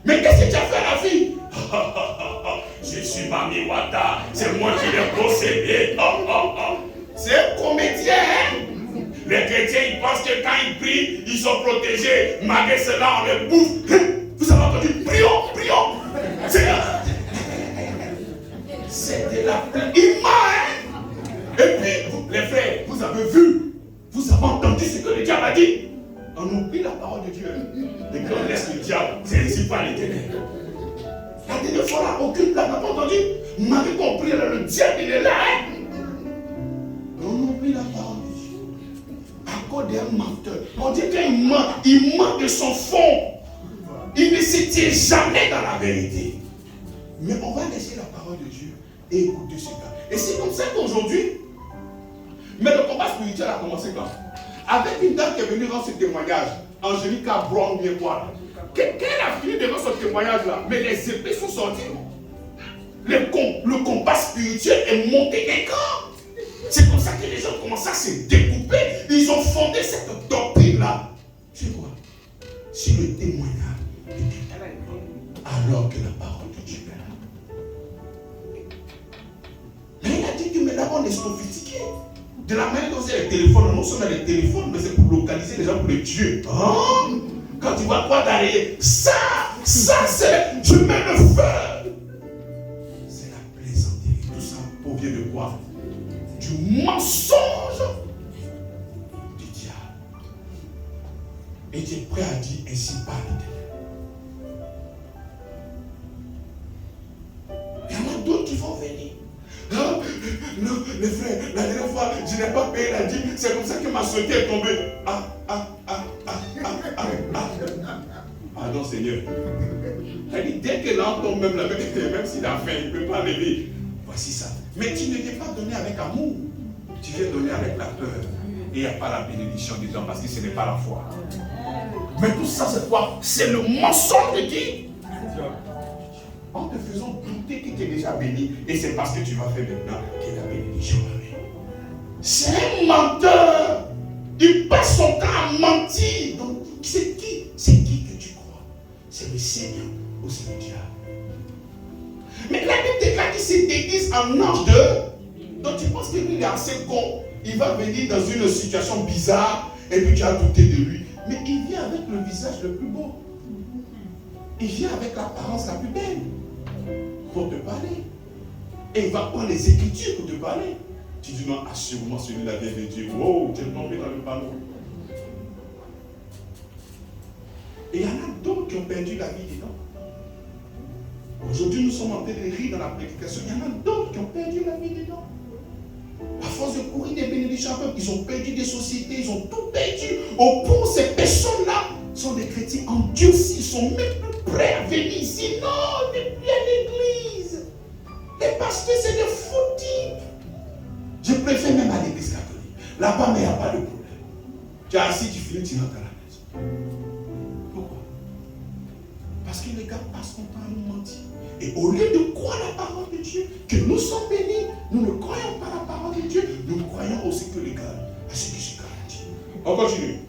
Mais qu'est-ce que tu as fait à la fille? Je suis Mami Wata, c'est moi qui l'ai possédé. C'est un comédien, hein? Les chrétiens, ils pensent que quand ils prient, ils sont protégés. Malgré cela, on les bouffe. Vous avez entendu? Prions. C'est de la plaie. Il ment, hein? Et puis, les frères, vous avez vu, vous avez entendu ce que le diable a dit? On oublie la parole de Dieu. Et puis on laisse le diable. C'est ainsi par l'Éternel. La dernière fois là, aucune blague n'a pas entendu. Vous m'avez compris, là, le diable il est là. Hein? On oublie la parole de Dieu. À cause d'un menteur. On dit qu'il ment de son fond. Il ne se tient jamais dans la vérité. Mais on va laisser la parole de Dieu et écouter ce gars. Et c'est comme ça qu'aujourd'hui, mais le combat spirituel a commencé quand? Avec une dame qui est venue dans ce témoignage, Angelica Brown, bien quoi. Quand elle a fini devant ce témoignage-là, mais les épées sont sorties. Le combat spirituel est monté d'un cran. C'est comme ça que les gens commencent à se découper. Ils ont fondé cette doctrine-là. C'est quoi? Si le témoignage était alors que la parole de Dieu est là. Mais il a dit que mais d'abord on est sophistiqué. De la manière dont c'est les téléphones, non seulement les téléphones, mais c'est pour localiser les gens pour les tuer. Hein? Quand tu vois quoi derrière, ça c'est, je mets le feu. C'est la plaisanterie. Tout ça provient de quoi? Du mensonge du diable. Et tu es prêt à dire ainsi par l'Éternel. Et il a dit, c'est comme ça que ma santé est tombée. Pardon Seigneur. Elle dit, dès que l'homme tombe, même s'il a faim, il ne peut pas lever. Voici ça. Mais tu ne viens pas donner avec amour. Tu viens donner avec la peur. Et il n'y a pas la bénédiction dedans parce que ce n'est pas la foi. Mais tout ça, c'est quoi? C'est le mensonge de qui? En te faisant douter que tu es déjà béni. Et c'est parce que tu vas faire maintenant que la bénédiction arrive. C'est un menteur. Il passe son temps à mentir. Donc, c'est qui? C'est qui que tu crois? C'est le Seigneur ou c'est le diable? Mais la Bible déclare qu'il se déguise en ange de. Donc tu penses que lui il est assez con. Il va venir dans une situation bizarre et puis tu as douté de lui. Mais il vient avec le visage le plus beau. Il vient avec l'apparence la plus belle pour te parler. Et il va prendre les Écritures pour te parler. Tu dis non, assurément celui-là vient de Dieu. Wow, tu es tombé dans le panneau. Et il y en a d'autres qui ont perdu la vie dedans. Aujourd'hui, nous sommes en train de rire dans la prédication. Il y en a d'autres qui ont perdu la vie dedans. À force de courir des bénédictions, ils ont perdu des sociétés, ils ont tout perdu. Au point où ces personnes-là sont des chrétiens endurcis, ils sont même plus prêts à venir ici. Non, on n'est plus à l'église. Les pasteurs, c'est des fous types. Je préfère même à l'église catholique. Là-bas, mais il n'y a pas de problème. Tu es assis, tu finis, tu rentres à la maison. Pourquoi? Parce que les gars passent son temps à nous mentir. Et au lieu de croire la parole de Dieu, que nous sommes bénis, nous ne croyons pas la parole de Dieu, nous croyons aussi que les gars, à ce qui se garantit. On continue.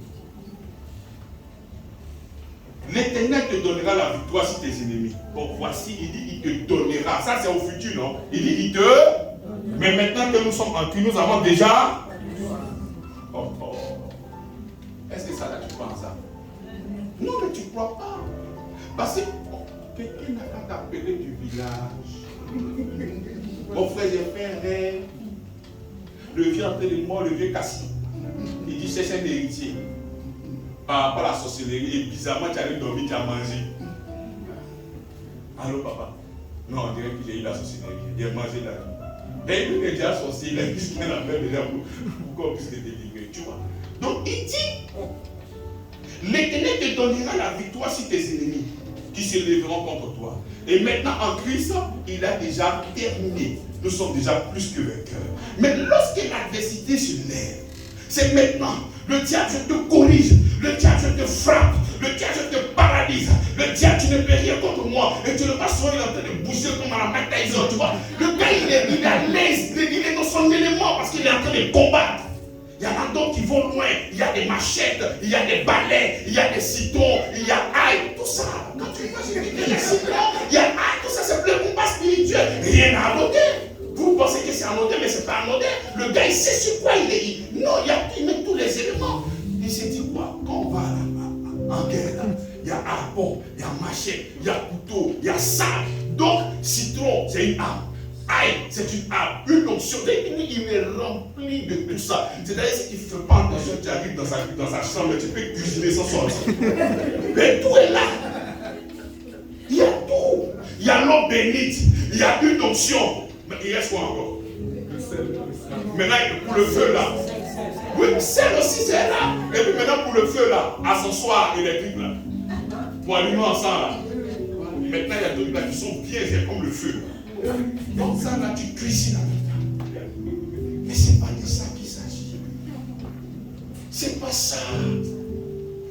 L'Éternel te donnera la victoire sur tes ennemis. Bon, voici, il dit, il te donnera. Ça, c'est au futur, non? Il dit, il te. Mais maintenant que nous sommes en Christ, nous avons déjà. Oh. Est-ce que ça, là, tu penses ça? Non, mais tu ne crois pas. Parce que quelqu'un n'a pas t'appeler du village. Mon frère, j'ai fait un rêve. Le vieux en train de moi, le vieux Cassis. Il dit, c'est un héritier. Par rapport à la sorcellerie. Et bizarrement, tu allais dormir, tu as mangé. Allô, papa? Non, on dirait que j'ai eu la sorcellerie. Il a mangé la vie. Et lui, il est déjà sorcier. Il a dit ce qu'il a fait déjà pour qu'on puisse te délivrer. Tu vois? Donc, il dit, l'Éternel te donnera la victoire sur tes ennemis qui se lèveront contre toi. Et maintenant en Christ, il a déjà terminé. Nous sommes déjà plus que vainqueurs. Mais lorsque l'adversité se lève, c'est maintenant. Le diable, je te corrige. Le diable, je te frappe. Le diable, je te paralyse. Le diable, tu ne peux rien contre moi. Et tu ne vas souvent en train de bouger comme à la Mike Tyson, tu vois. Le gars, il est à l'aise. Il est dans son élément parce qu'il est en train de combattre. Il y en a d'autres qui vont loin. Il y a des machettes, il y a des balais, il y a des citons, il y a aïe, tout ça. Quand tu imagines les citrons, il y a aïe, tout ça, c'est le combat spirituel. Rien à anodin. Vous pensez que c'est anodin, mais c'est pas anodin. Le gars, il sait sur quoi il est. Non, il met tous les éléments. Il s'est dit quoi? Quand on va en guerre, là, il y a harpon, il y a machette, il y a couteau, il y a sac. Donc, citron, c'est une arme. Aïe, c'est une arme, une onction. Il est rempli de tout ça. C'est-à-dire, si tu ne fais pas attention, tu arrives dans sa chambre, tu peux cuisiner sans sortir. Mais tout est là. Il y a tout. Il y a l'eau bénite, il y a une onction. Mais il y a quoi encore? Maintenant, pour le feu là. Oui, celle aussi, c'est là. Et puis maintenant, pour le feu là, ascensoir électrique là. Pour allumer ensemble là. Maintenant, il y a d'autres là qui sont bien, c'est comme le feu. Donc ça là, tu cuisines avec ça. Mais ce n'est pas de ça qu'il s'agit. C'est pas ça.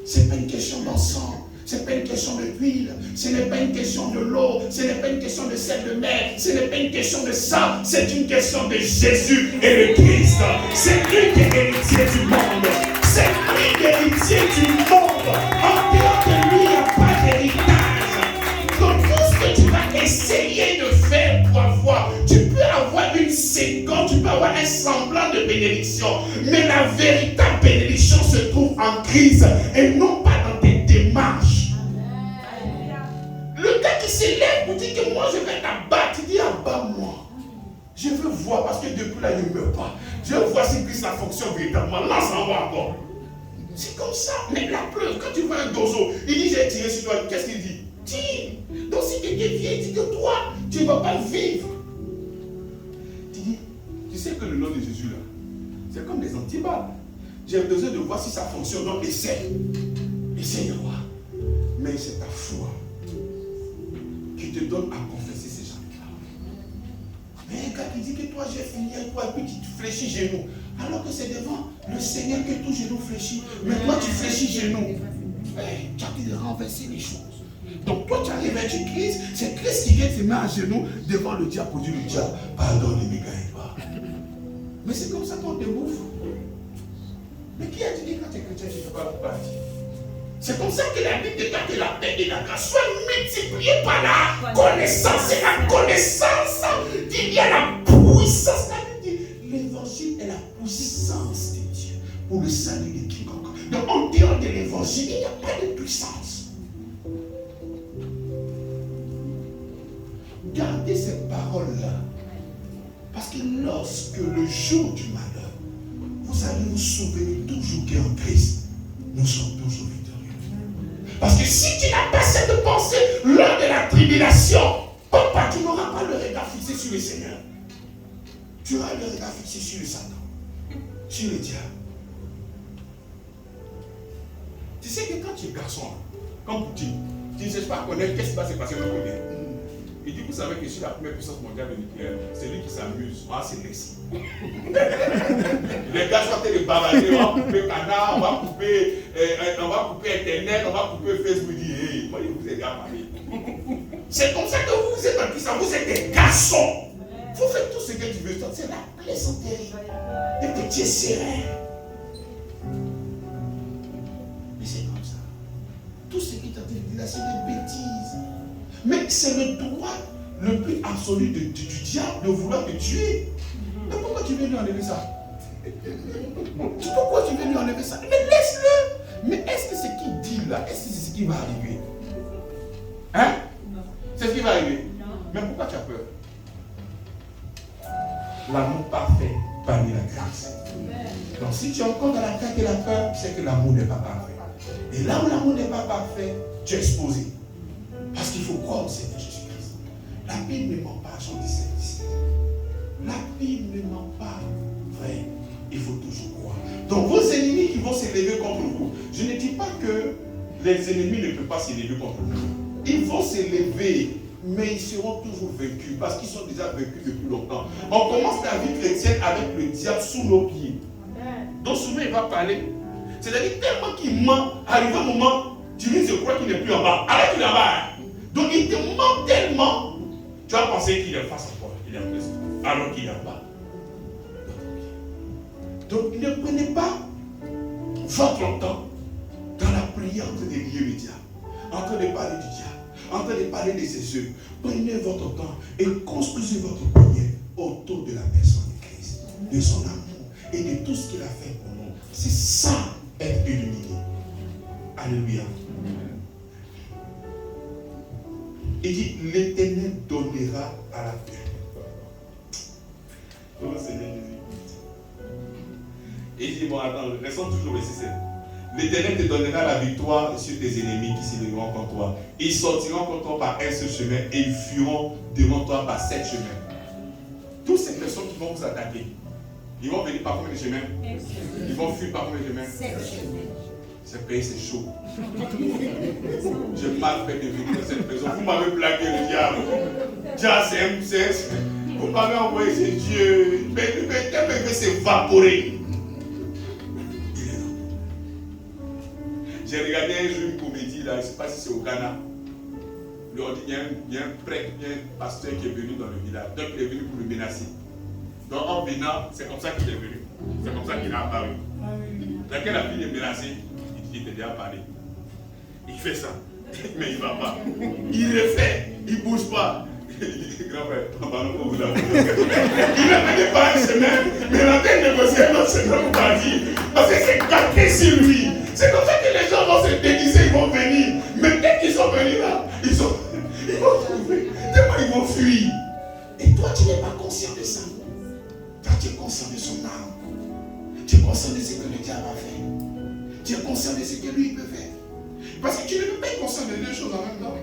C'est pas une question d'encens. Ce n'est pas une question de l'huile. Ce n'est pas une question de l'eau. Ce n'est pas une question de sel de mer. Ce n'est pas une question de ça. C'est une question de Jésus et le Christ. C'est lui qui est héritier du monde. C'est lui qui est héritier du monde. En dehors de lui, il n'y a pas d'héritage. Donc tout ce que tu vas essayer de faire pour avoir, tu peux avoir une séquence, tu peux avoir un semblant de bénédiction. Mais la véritable bénédiction se trouve en Christ et non pas dans tes démarches. Le gars qui s'élève pour dire que moi je vais t'abattre, il dit abat-moi. Je veux voir parce que depuis là il ne meurt pas. Je veux voir si Christ a fonctionne véritablement. Là ça en va encore. C'est comme ça. Mais la preuve, quand tu vois un dozo, il dit j'ai tiré sur toi. Qu'est-ce qu'il dit? Tire. Donc si quelqu'un vient, il dit que toi, tu ne vas pas vivre. Tu dis, tu sais que le nom de Jésus là, C'est comme les antiballes. J'ai besoin de voir si ça fonctionne. Donc essaye. Essaye de voir. Mais c'est ta foi qui te donne à confesser ces gens-là. Mais quand il dit que toi j'ai fini avec toi et puis tu fléchis genoux. Alors que c'est devant le Seigneur que tout genou fléchit. Mais toi tu fléchis genoux. Tu as dit de renverser les choses. Donc toi tu arrives avec Christ, c'est Christ qui vient te mettre à genoux devant le diable pour dire le diable, pardonne ne me gagne pas. Mais c'est comme ça qu'on te bouffe. Mais qui a dit que quand tu es chrétien, tu ne peux pas partir? C'est comme ça que la Bible déclare que la paix et la grâce soient multipliées par la connaissance. C'est la connaissance qu'il y a la puissance. La Bible dit l'évangile est la puissance de Dieu pour le salut de quiconque. Donc en dehors de l'évangile, il n'y a pas de puissance. Gardez ces paroles-là. Parce que lorsque le jour du malheur, vous allez vous souvenir toujours qu'en Christ, nous sommes toujours victorieux. Parce que si tu n'as pas cette pensée lors de la tribulation, papa, tu n'auras pas le regard fixé sur le Seigneur. Tu auras le regard fixé sur le Satan, sur le diable. Tu sais que quand tu es garçon, comme Poutine, tu ne sais pas connaître qu'est-ce qui va se passer dans le côté. Il dit, vous savez que sur la première puissance mondiale de nucléaire, c'est lui qui s'amuse. Moi, c'est Messi. Les gars sont en train de bavarder, on va couper Canard, on va couper Internet, on va couper Facebook. Il dit, hey, moi, je vous ai déjà parlé. C'est comme ça que vous êtes en puissance, vous êtes des garçons. Vous faites tout ce que tu veux, c'est la plaisanterie. Et que tu es serein. Mais c'est comme ça. Tout ce qui t'a dit là, c'est des bêtises. Mais c'est le droit le plus absolu du diable de vouloir te tuer. Mais pourquoi tu veux lui enlever ça? Pourquoi tu veux lui enlever ça? Mais laisse-le. Mais est-ce que ce qu'il dit là, est-ce que c'est ce qui va arriver? Hein? C'est ce qui va arriver? Non. Mais pourquoi tu as peur? L'amour parfait parmi la grâce. Donc si tu es encore dans la crainte et la peur, c'est que l'amour n'est pas parfait. Et là où l'amour n'est pas parfait, tu es exposé. Parce qu'il faut croire au Seigneur Jésus-Christ. La Bible ne ment pas, Jean 17. La Bible ne ment pas. Vrai, il faut toujours croire. Donc vos ennemis qui vont s'élever contre vous, je ne dis pas que les ennemis ne peuvent pas s'élever contre vous. Ils vont s'élever, mais ils seront toujours vaincus parce qu'ils sont déjà vaincus depuis longtemps. On commence la vie chrétienne avec le diable sous nos pieds. Donc souvent il va parler. C'est-à-dire tellement qu'il ment, arrivé un moment, tu lui dis je crois qu'il n'est plus en bas. Alors qu'il est en bas. Donc il te ment tellement, tu vas penser qu'il est face à toi, il est en Christ, alors qu'il est en bas. Donc ne prenez pas votre temps dans la prière en train de lier le diable, en train de parler du diable, en train de parler de ses œuvres. Prenez votre temps et construisez votre prière autour de la personne de Christ, de son amour et de tout ce qu'il a fait pour nous. C'est ça, être illuminé. Alléluia. Il dit, l'Éternel donnera à la terre. Oh Seigneur Jésus. Il dit, bon attends, restons toujours ici. L'Éternel te donnera la victoire sur tes ennemis qui s'élèveront contre toi. Ils sortiront contre toi par un seul chemin et ils fuiront devant toi par 7 chemins. Toutes ces personnes qui vont vous attaquer, ils vont venir par combien de chemins? Ils vont fuir par combien de chemins? 7 chemins. C'est pays, c'est chaud. J'ai mal fait de venir dans cette maison. Vous m'avez blagué le diable. Diable, c'est vous m'avez envoyé ce Dieu. Mais tellement il veut s'évaporer. Il est là. J'ai regardé un jour une comédie là, je ne sais pas si c'est au Ghana. Il y a un prêtre, il y a un pasteur qui est venu dans le village. Donc il est venu pour le menacer. Donc en venant, c'est comme ça qu'il est venu. C'est comme ça qu'il a apparu. Laquelle a fini de menacer. Il était déjà parlé. Il fait ça, mais il ne va pas. Il le fait, il ne bouge pas. Grand-père, papa, non, vous l'avez. Il ne fait pas un chemin, mais il est en train de négocier un autre chemin pour partir. Parce que c'est calqué sur lui. C'est comme ça que les gens vont se déguiser, ils vont venir. Mais dès qu'ils sont venus là, ils vont trouver. Tellement ils vont fuir. Et toi, tu n'es pas conscient de ça. Car tu es conscient de son âme. Tu es conscient de ce que le diable a fait. Tu es conscient de ce que lui peut faire. Parce que tu ne peux pas être conscient de deux choses en même temps.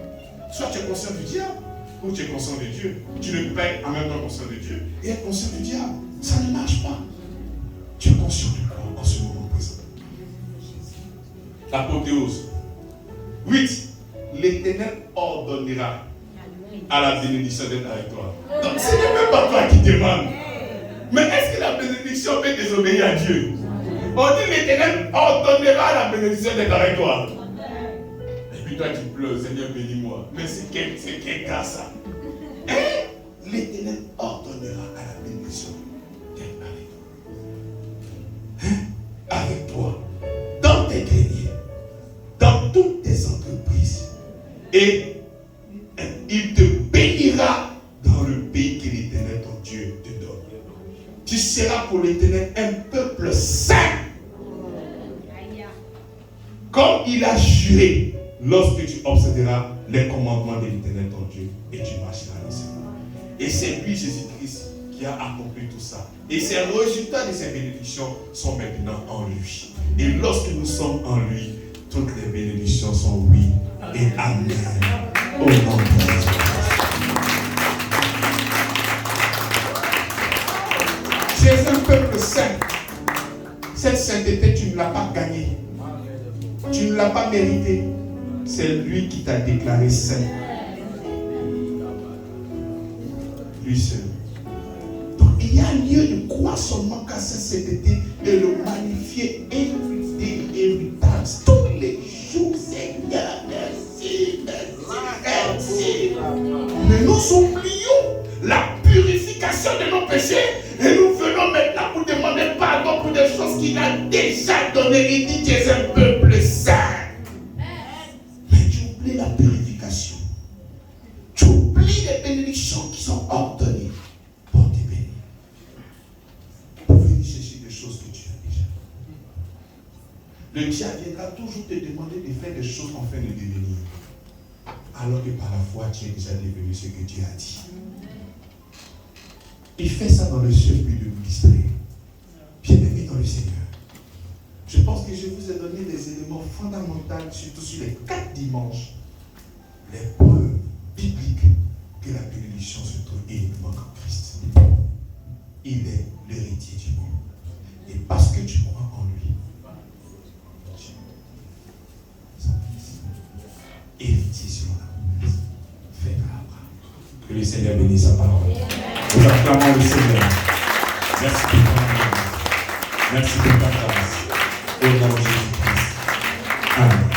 Soit tu es conscient du diable, ou tu es conscient de Dieu. Tu ne peux pas être en même temps conscient de Dieu et être conscient du diable. Ça ne marche pas. Tu es conscient de quoi en ce moment présent? L'apothéose. 8. L'Éternel ordonnera à la bénédiction d'être avec toi. Donc ce n'est même pas toi qui demande. Mais est-ce que la bénédiction peut désobéir à Dieu? On dit l'Éternel ordonnera la bénédiction d'être avec toi. Et puis toi tu pleures, Seigneur bénis-moi. Mais c'est quel cas ça? L'Éternel ordonnera à la bénédiction d'être avec toi. Avec toi. Dans tes greniers. Dans toutes tes entreprises. Et il te bénira dans le pays que l'Éternel ton Dieu te donne. Tu seras pour l'Éternel un peuple saint. Comme il a juré lorsque tu observeras les commandements de l'Éternel ton Dieu et tu marcheras dans ses voies. Et c'est lui, Jésus-Christ, qui a accompli tout ça. Et ces résultats de ces bénédictions sont maintenant en lui. Et lorsque nous sommes en lui, toutes les bénédictions sont oui et amen. Au nom de Jésus. Tu es un peuple saint. Cette sainteté, tu ne l'as pas gagnée. Tu ne l'as pas méritée. C'est lui qui t'a déclaré saint. Lui seul. Donc il y a lieu de croire seulement qu'à cette sainteté et le magnifier héritable. Tous les jours, Seigneur, merci, merci. Mais nous oublions la purification de nos péchés et nous venons maintenant pour demander pardon pour des choses qu'il a déjà données. Il dit que c'est un peuple saint. Mais tu oublies la purification. Tu oublies les bénédictions qui sont ordonnées pour te bénir. Pour venir chercher des choses que tu as déjà. Le diable viendra toujours te demander de faire des choses afin de devenir. Alors que par la foi, tu es déjà devenu ce que Dieu a dit. Il fait ça dans le seul but de nous distraire. Bien-aimés dans le Seigneur, je pense que je vous ai donné des éléments fondamentaux, surtout sur les 4 dimanches, les preuves bibliques que la bénédiction se trouve uniquement en Christ. Il est l'héritier du monde. Et parce que tu crois en lui, héritier sur la promesse faite à Abraham. Que le Seigneur bénisse sa parole. Nous acclamons le Seigneur. Merci pour ton amour. Merci pour ta grâce. Au nom de Jésus-Christ. Amen.